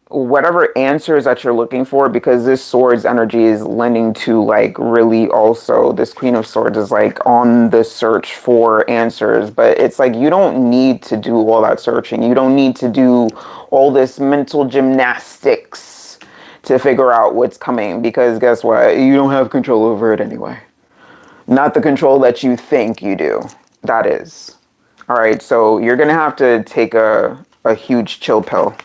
whatever answers that you're looking for, because this swords energy is lending to like really also this Queen of Swords is like on the search for answers, but it's like you don't need to do all that searching. You don't need to do all this mental gymnastics to figure out what's coming, because guess what? You don't have control over it anyway. Not the control that you think you do. That is. All right, so you're going to have to take a huge chill pill.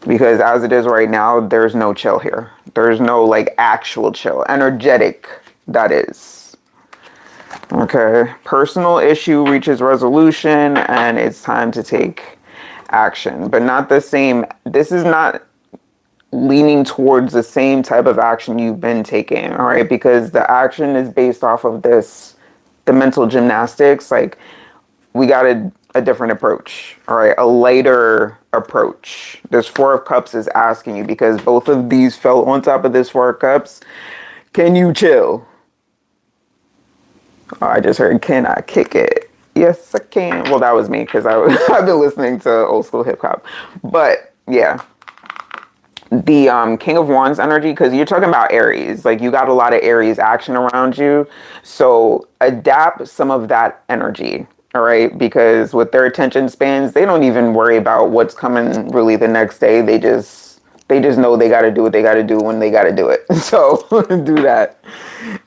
Because as it is right now, there's no chill here. There's no like actual chill. Energetic, that is. Okay. Personal issue reaches resolution and it's time to take action. But not the same. This is not leaning towards the same type of action you've been taking. All right. Because the action is based off of the mental gymnastics. Like we got a different approach. All right. A lighter approach. This Four of Cups is asking you, because both of these fell on top of this Four of Cups. Can you chill? Oh, I just heard, can I kick it? Yes, I can. Well, that was me because I've been listening to old school hip hop. But yeah, the King of Wands energy, because you're talking about Aries. Like you got a lot of Aries action around you. So adapt some of that energy. All right, because with their attention spans, they don't even worry about what's coming really the next day. They just know they got to do what they got to do when they got to do it. So do that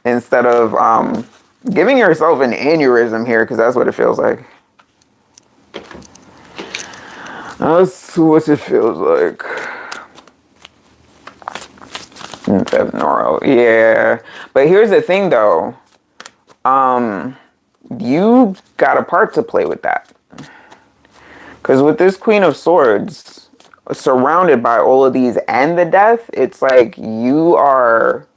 instead of giving yourself an aneurysm here, because that's what it feels like. That's what it feels like. Yeah, but here's the thing, though. You got a part to play with that. Because with this Queen of Swords, surrounded by all of these and the death, it's like you are,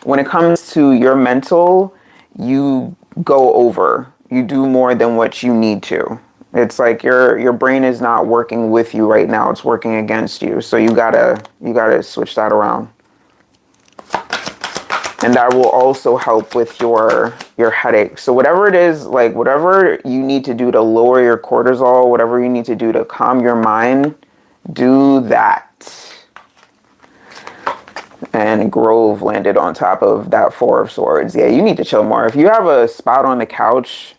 when it comes to your mental, you go over. You do more than what you need to. It's like your brain is not working with you right now. It's working against you. So you gotta switch that around. And that will also help with your headache. So whatever it is, like whatever you need to do to lower your cortisol, whatever you need to do to calm your mind, do that. And Grove landed on top of that Four of Swords. Yeah, you need to chill more. If you have a spot on the couch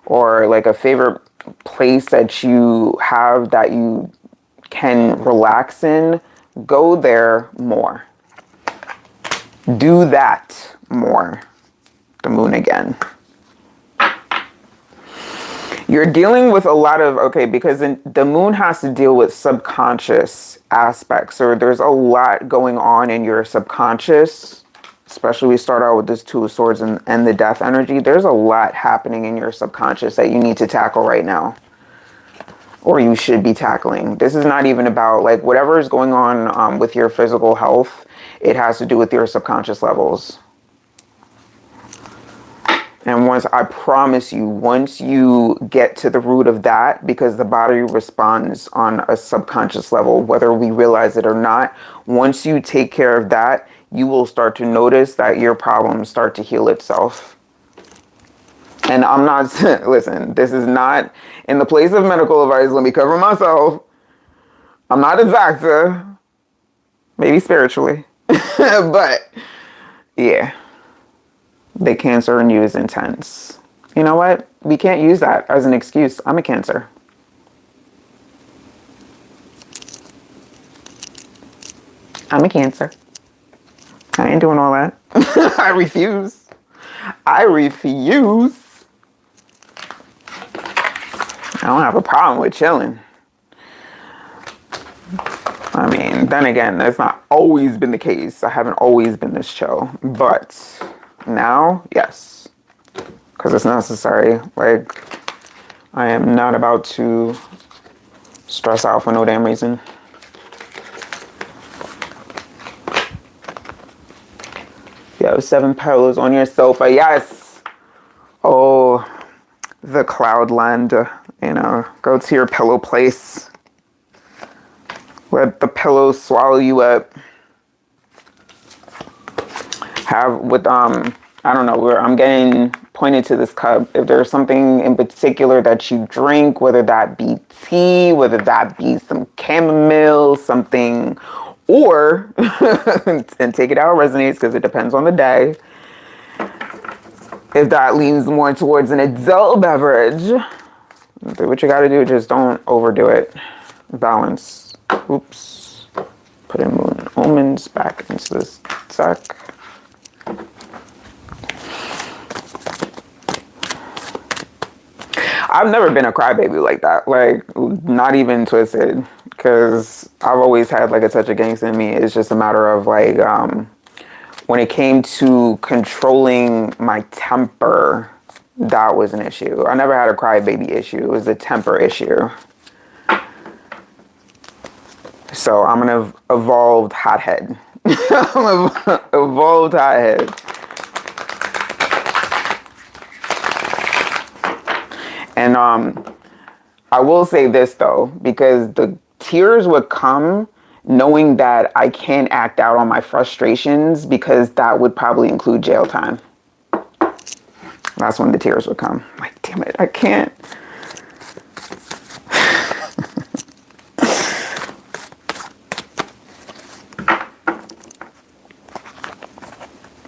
or like a favorite place that you have that you can relax in, go there more. Do that more. The moon again. You're dealing with a lot of, okay, because the moon has to deal with subconscious aspects. So there's a lot going on in your subconscious, especially we start out with this Two of Swords and the death energy. There's a lot happening in your subconscious that you need to tackle right now. or you should be tackling. This is not even about like whatever is going on with your physical health. It has to do with your subconscious levels. And I promise you, once you get to the root of that, because the body responds on a subconscious level, whether we realize it or not, once you take care of that, you will start to notice that your problems start to heal itself. And I'm not, listen, this is not in the place of medical advice. Let me cover myself. I'm not a doctor, maybe spiritually, but yeah. The cancer in you is intense. You know what? We can't use that as an excuse. I'm a Cancer. I'm a Cancer. I ain't doing all that. I refuse. I refuse. I don't have a problem with chilling. I mean, then again, that's not always been the case. I haven't always been this chill. But now, yes. Because it's necessary. Like, I am not about to stress out for no damn reason. You have 7 pillows on your sofa. Yes. Oh, the cloudland. You know, go to your pillow place. Let the pillows swallow you up. Have with, I don't know, where I'm getting pointed to this cup. If there's something in particular that you drink, whether that be tea, whether that be some chamomile, something, or, and take it how it resonates because it depends on the day. If that leans more towards an adult beverage, do what you gotta do, just don't overdo it. Balance. Oops. Put in moon almonds back into this sack. I've never been a crybaby like that. Like, not even twisted. Because I've always had like a touch of gangsta in me. It's just a matter of like, when it came to controlling my temper, that was an issue. I never had a crybaby issue. It was a temper issue. So I'm an evolved hothead. I'm an evolved hothead. And I will say this though, because the tears would come knowing that I can't act out on my frustrations, because that would probably include jail time. That's when the tears would come. Like, damn it, I can't.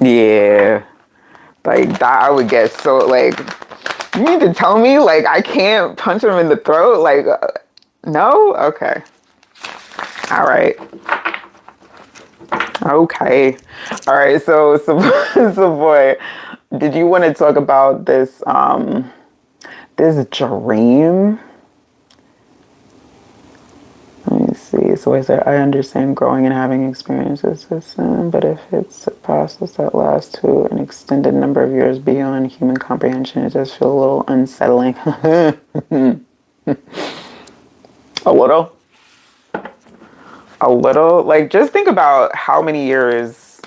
Yeah, like that I would get so like, you need to tell me like I can't punch him in the throat, like no? Okay. All right. Okay. All right, so boy, did you want to talk about this this dream? Let me see. So I said, I understand growing and having experiences with sin, but if it's a process that lasts to an extended number of years beyond human comprehension, it does feel a little unsettling. A little. A little. Like, just think about how many years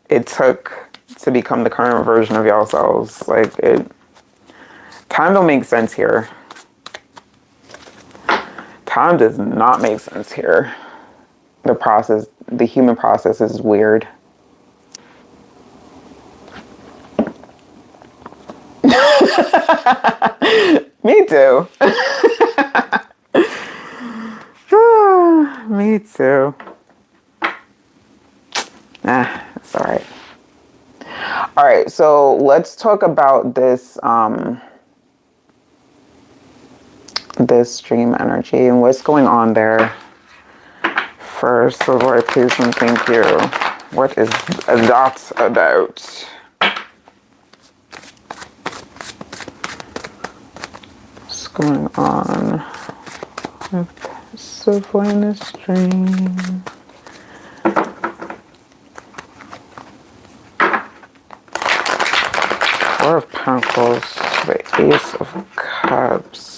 it took to become the current version of yourselves. Like, time don't make sense here. Time does not make sense here. The human process is weird. Me too. Me too. It's all right. All right, so let's talk about this this dream energy and what's going on there. First, so Lord, please and thank you. What is that about? What's going on with this in this dream? Four of Pentacles, the Ace of Cups.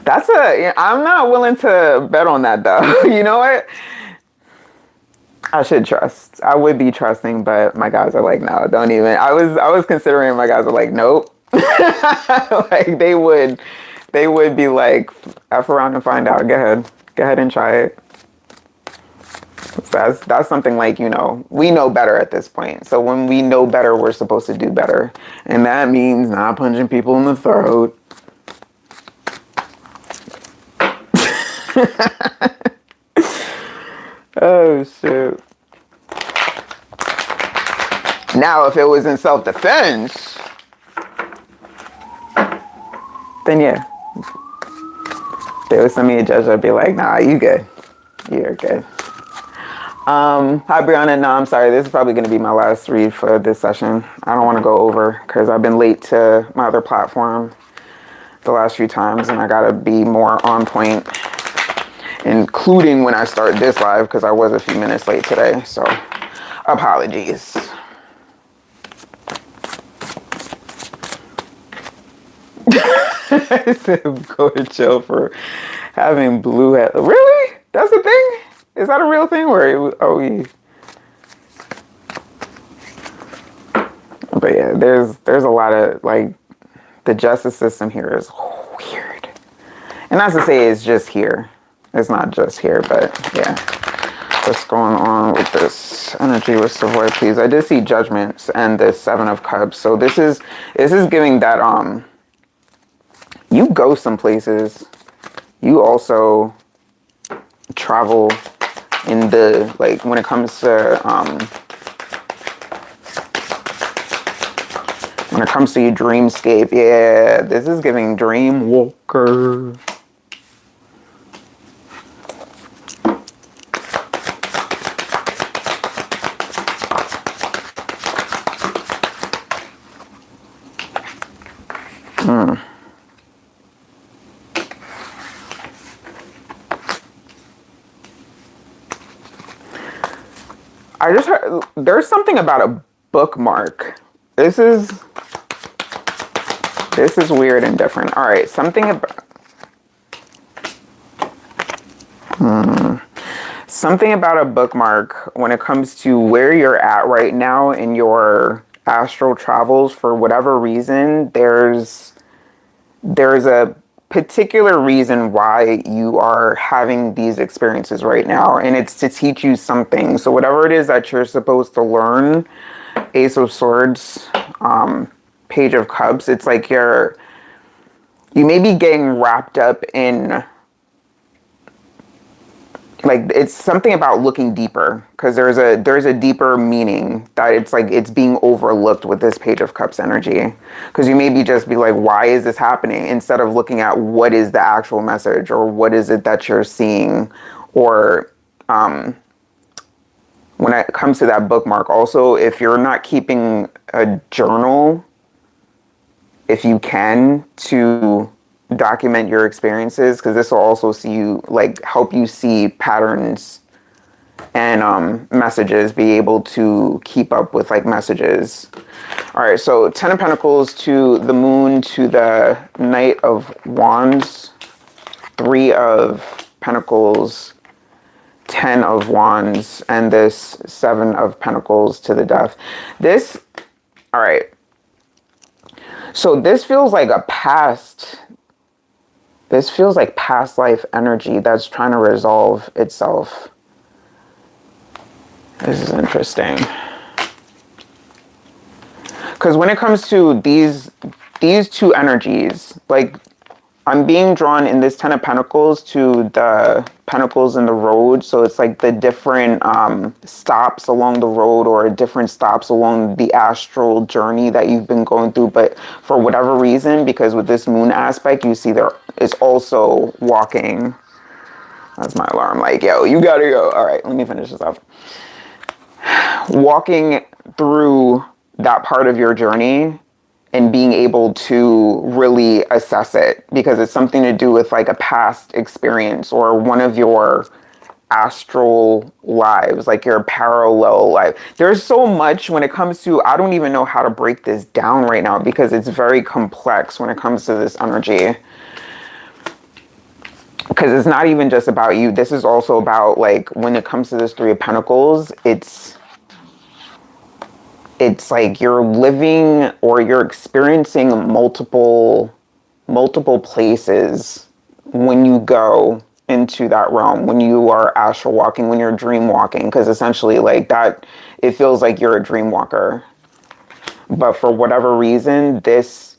I'm not willing to bet on that though. You know what? I should trust. I would be trusting, but my guys are like, no, don't even. I was considering, my guys are like, nope. Like they would be like, F around and find out. Go ahead and try it. That's something like, we know better at this point. So when we know better, we're supposed to do better. And that means not punching people in the throat. Oh, shoot. Now, if it was in self-defense, then yeah. They would send me a judge. I'd be like, nah, you good. You're good. Hi, Brianna. No, I'm sorry. This is probably going to be my last read for this session. I don't want to go over because I've been late to my other platform the last few times, and I got to be more on point, including when I start this live because I was a few minutes late today. So apologies. I said go to jail for having blue hat. Really? That's the thing? Is that a real thing? But yeah, there's a lot of, like, the justice system here is weird. And not to say it's just here. It's not just here, but yeah. What's going on with this energy with Savoy, please? I did see Judgments and the Seven of Cups. So this is giving that you go some places. You also travel in the, like, when it comes to your dreamscape. Yeah, this is giving Dream Walker. I just heard there's something about a bookmark. This is weird and different. All right, something about a bookmark when it comes to where you're at right now in your astral travels. For whatever reason, there's a particular reason why you are having these experiences right now, and it's to teach you something. So whatever it is that you're supposed to learn, Ace of Swords, Page of Cups, it's like you may be getting wrapped up in, like, it's something about looking deeper, because there's a deeper meaning that it's like it's being overlooked with this Page of Cups energy. Because you maybe just be like, why is this happening? Instead of looking at what is the actual message, or what is it that you're seeing, or when it comes to that bookmark. Also, if you're not keeping a journal, if you can, to document your experiences, because this will also help you see patterns and messages, be able to keep up with, like, messages. All right, so 10 of Pentacles to the Moon to the Knight of Wands, 3 of Pentacles, 10 of Wands, and this 7 of Pentacles to the Death. All right, so this feels like past life energy that's trying to resolve itself. This is interesting. Because when it comes to these two energies, like, I'm being drawn in this 10 of Pentacles to the Pentacles in the road. So it's like the different stops along the road, or different stops along the astral journey that you've been going through. But for whatever reason, because with this Moon aspect, you see there is also walking. That's my alarm. Like, yo, you gotta go. All right, let me finish this up. Walking through that part of your journey and being able to really assess it, because it's something to do with, like, a past experience or one of your astral lives, like your parallel life. There's so much when it comes to, I don't even know how to break this down right now, because it's very complex when it comes to this energy. because it's not even just about you. This is also about, like, when it comes to this Three of Pentacles, it's like you're living or you're experiencing multiple places when you go into that realm, when you are astral walking, when you're dream walking, because essentially, like, that, it feels like you're a dream walker. But for whatever reason, this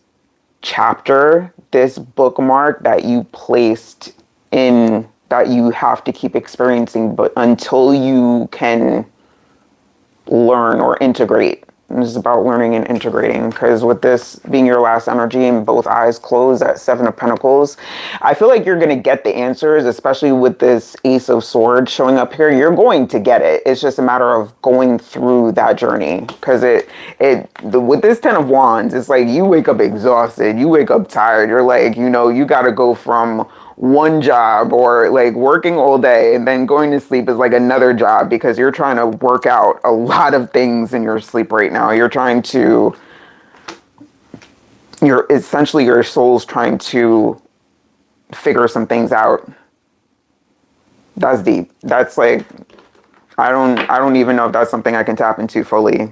chapter, this bookmark that you placed in, that you have to keep experiencing, but until you can learn or integrate. This is about learning and integrating, because with this being your last energy and both eyes closed at Seven of Pentacles, I feel like you're going to get the answers, especially with this Ace of Swords showing up here. You're going to get it. It's just a matter of going through that journey, because with this Ten of Wands, it's like you wake up exhausted, you wake up tired. You're like, you got to go from one job or like working all day and then going to sleep is like another job, because you're trying to work out a lot of things in your sleep right now. Essentially your soul's trying to figure some things out. That's deep. That's like, I don't even know if that's something I can tap into fully,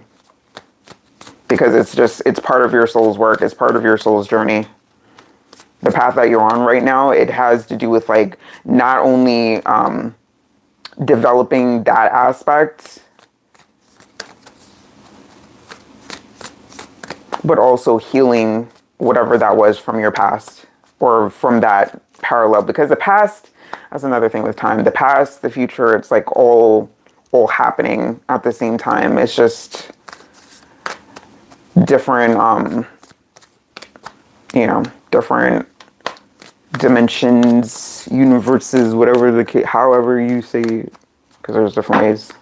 because it's part of your soul's work. It's part of your soul's journey. The path that you're on right now, it has to do with, like, not only developing that aspect, but also healing whatever that was from your past or from that parallel. Because the past, that's another thing with time. The past, the future, it's like all happening at the same time. It's just different, different dimensions, universes, whatever the case, however you say it, because there's different ways.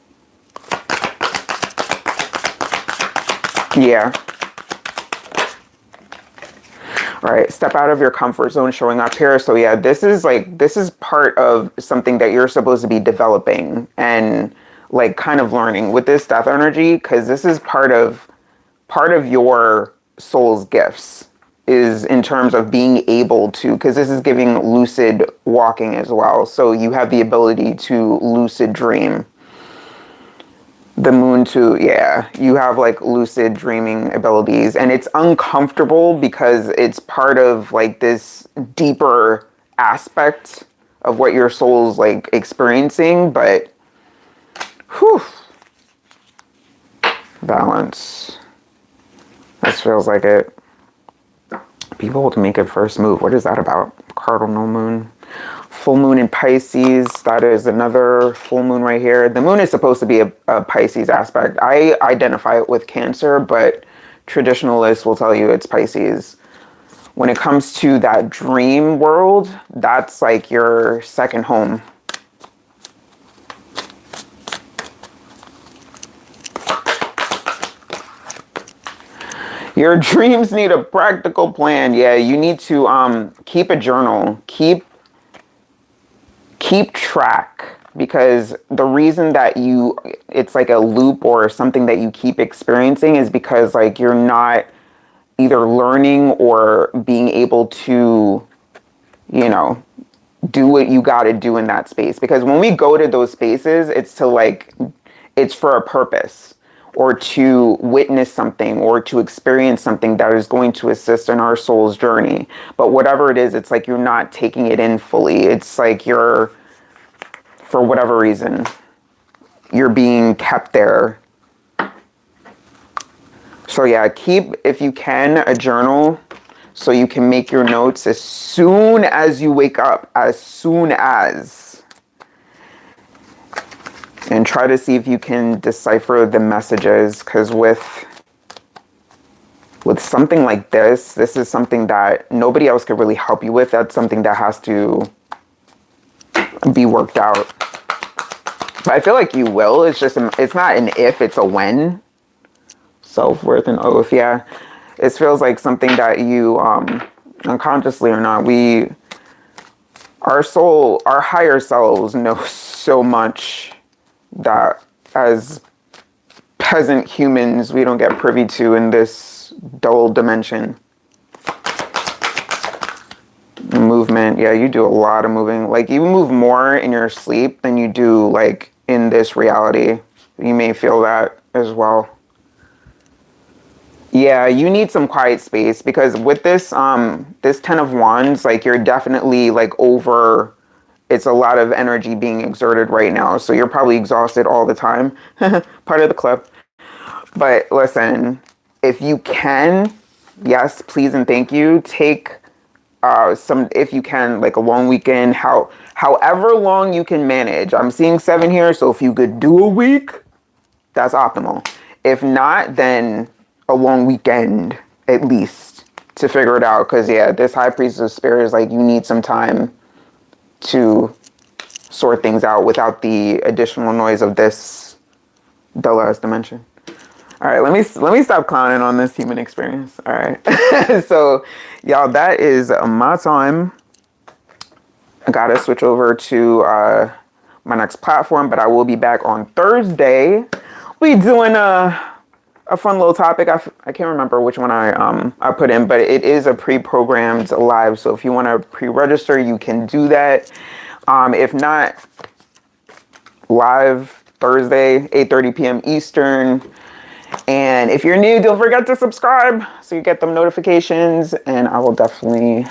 Yeah. All right, step out of your comfort zone showing up here. So yeah, this is part of something that you're supposed to be developing and like kind of learning with this death energy, because this is part of your soul's gifts, is in terms of being able to, because this is giving lucid walking as well. So you have the ability to lucid dream. The moon too, yeah. You have like lucid dreaming abilities, and it's uncomfortable because it's part of like this deeper aspect of what your soul's like experiencing, but whew. Balance. This feels like it. People to make a first move. What is that about? Cardinal moon. Full moon in Pisces. That is another full moon right here. The moon is supposed to be a Pisces aspect. I identify it with Cancer, but traditionalists will tell you it's Pisces. When it comes to that dream world, that's like your second home. Your dreams need a practical plan. Yeah, you need to keep a journal. Keep track, because the reason that it's like a loop or something that you keep experiencing is because like you're not either learning or being able to, do what you got to do in that space. Because when we go to those spaces, it's for a purpose, or to witness something, or to experience something that is going to assist in our soul's journey. But whatever it is, it's like you're not taking it in fully. It's like for whatever reason, you're being kept there. So yeah, keep, if you can, a journal so you can make your notes as soon as you wake up, and try to see if you can decipher the messages, because with something like this is something that nobody else could really help you with. That's something that has to be worked out. But I feel like you will. It's not an if, it's a when. Self-worth and oath, yeah. It feels like something that you, unconsciously or not, our soul, our higher selves know so much that as peasant humans, we don't get privy to in this dull dimension. Movement. movement. Yeah, you do a lot of moving. Like you move more in your sleep than you do like in this reality. You may feel that as well. Yeah, you need some quiet space because with this 10 of wands, like you're definitely like over, it's a lot of energy being exerted right now. So you're probably exhausted all the time. Part of the club. But listen, if you can, yes, please and thank you. Take some, if you can, like a long weekend, however long you can manage. I'm seeing 7 here, so if you could do a week, that's optimal. If not, then a long weekend at least to figure it out. Because yeah, this High Priestess of Spirit is like you need some time to sort things out without the additional noise of this, the last dimension. All right, let me stop clowning on this human experience. All right, so y'all, that is my time. I gotta switch over to my next platform, but I will be back on Thursday. We doing a fun little topic. I can't remember which one I put in, but it is a pre-programmed live. So if you want to pre-register, you can do that. If not, live Thursday, 8:30 p.m. Eastern. And if you're new, don't forget to subscribe so you get them notifications. And I will definitely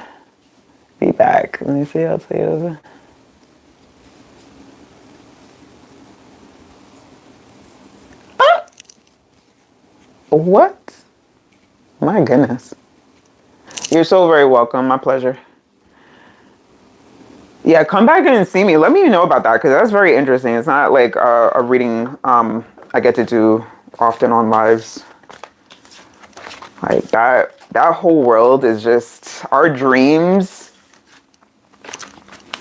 be back. Let me see. I'll tell you. What? My goodness. You're so very welcome. My pleasure. Yeah, come back and see me. Let me know about that because that's very interesting. It's not like a reading I get to do often on lives. Like that whole world is just our dreams.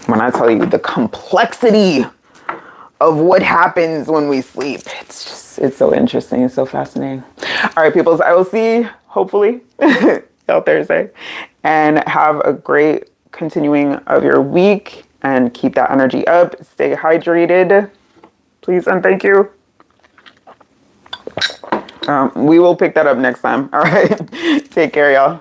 When I tell you the complexity of what happens when we sleep, it's so interesting. It's so fascinating. All right, peoples, I will see you, hopefully, till Thursday. And have a great continuing of your week. And keep that energy up. Stay hydrated. Please and thank you. We will pick that up next time. All right. Take care, y'all.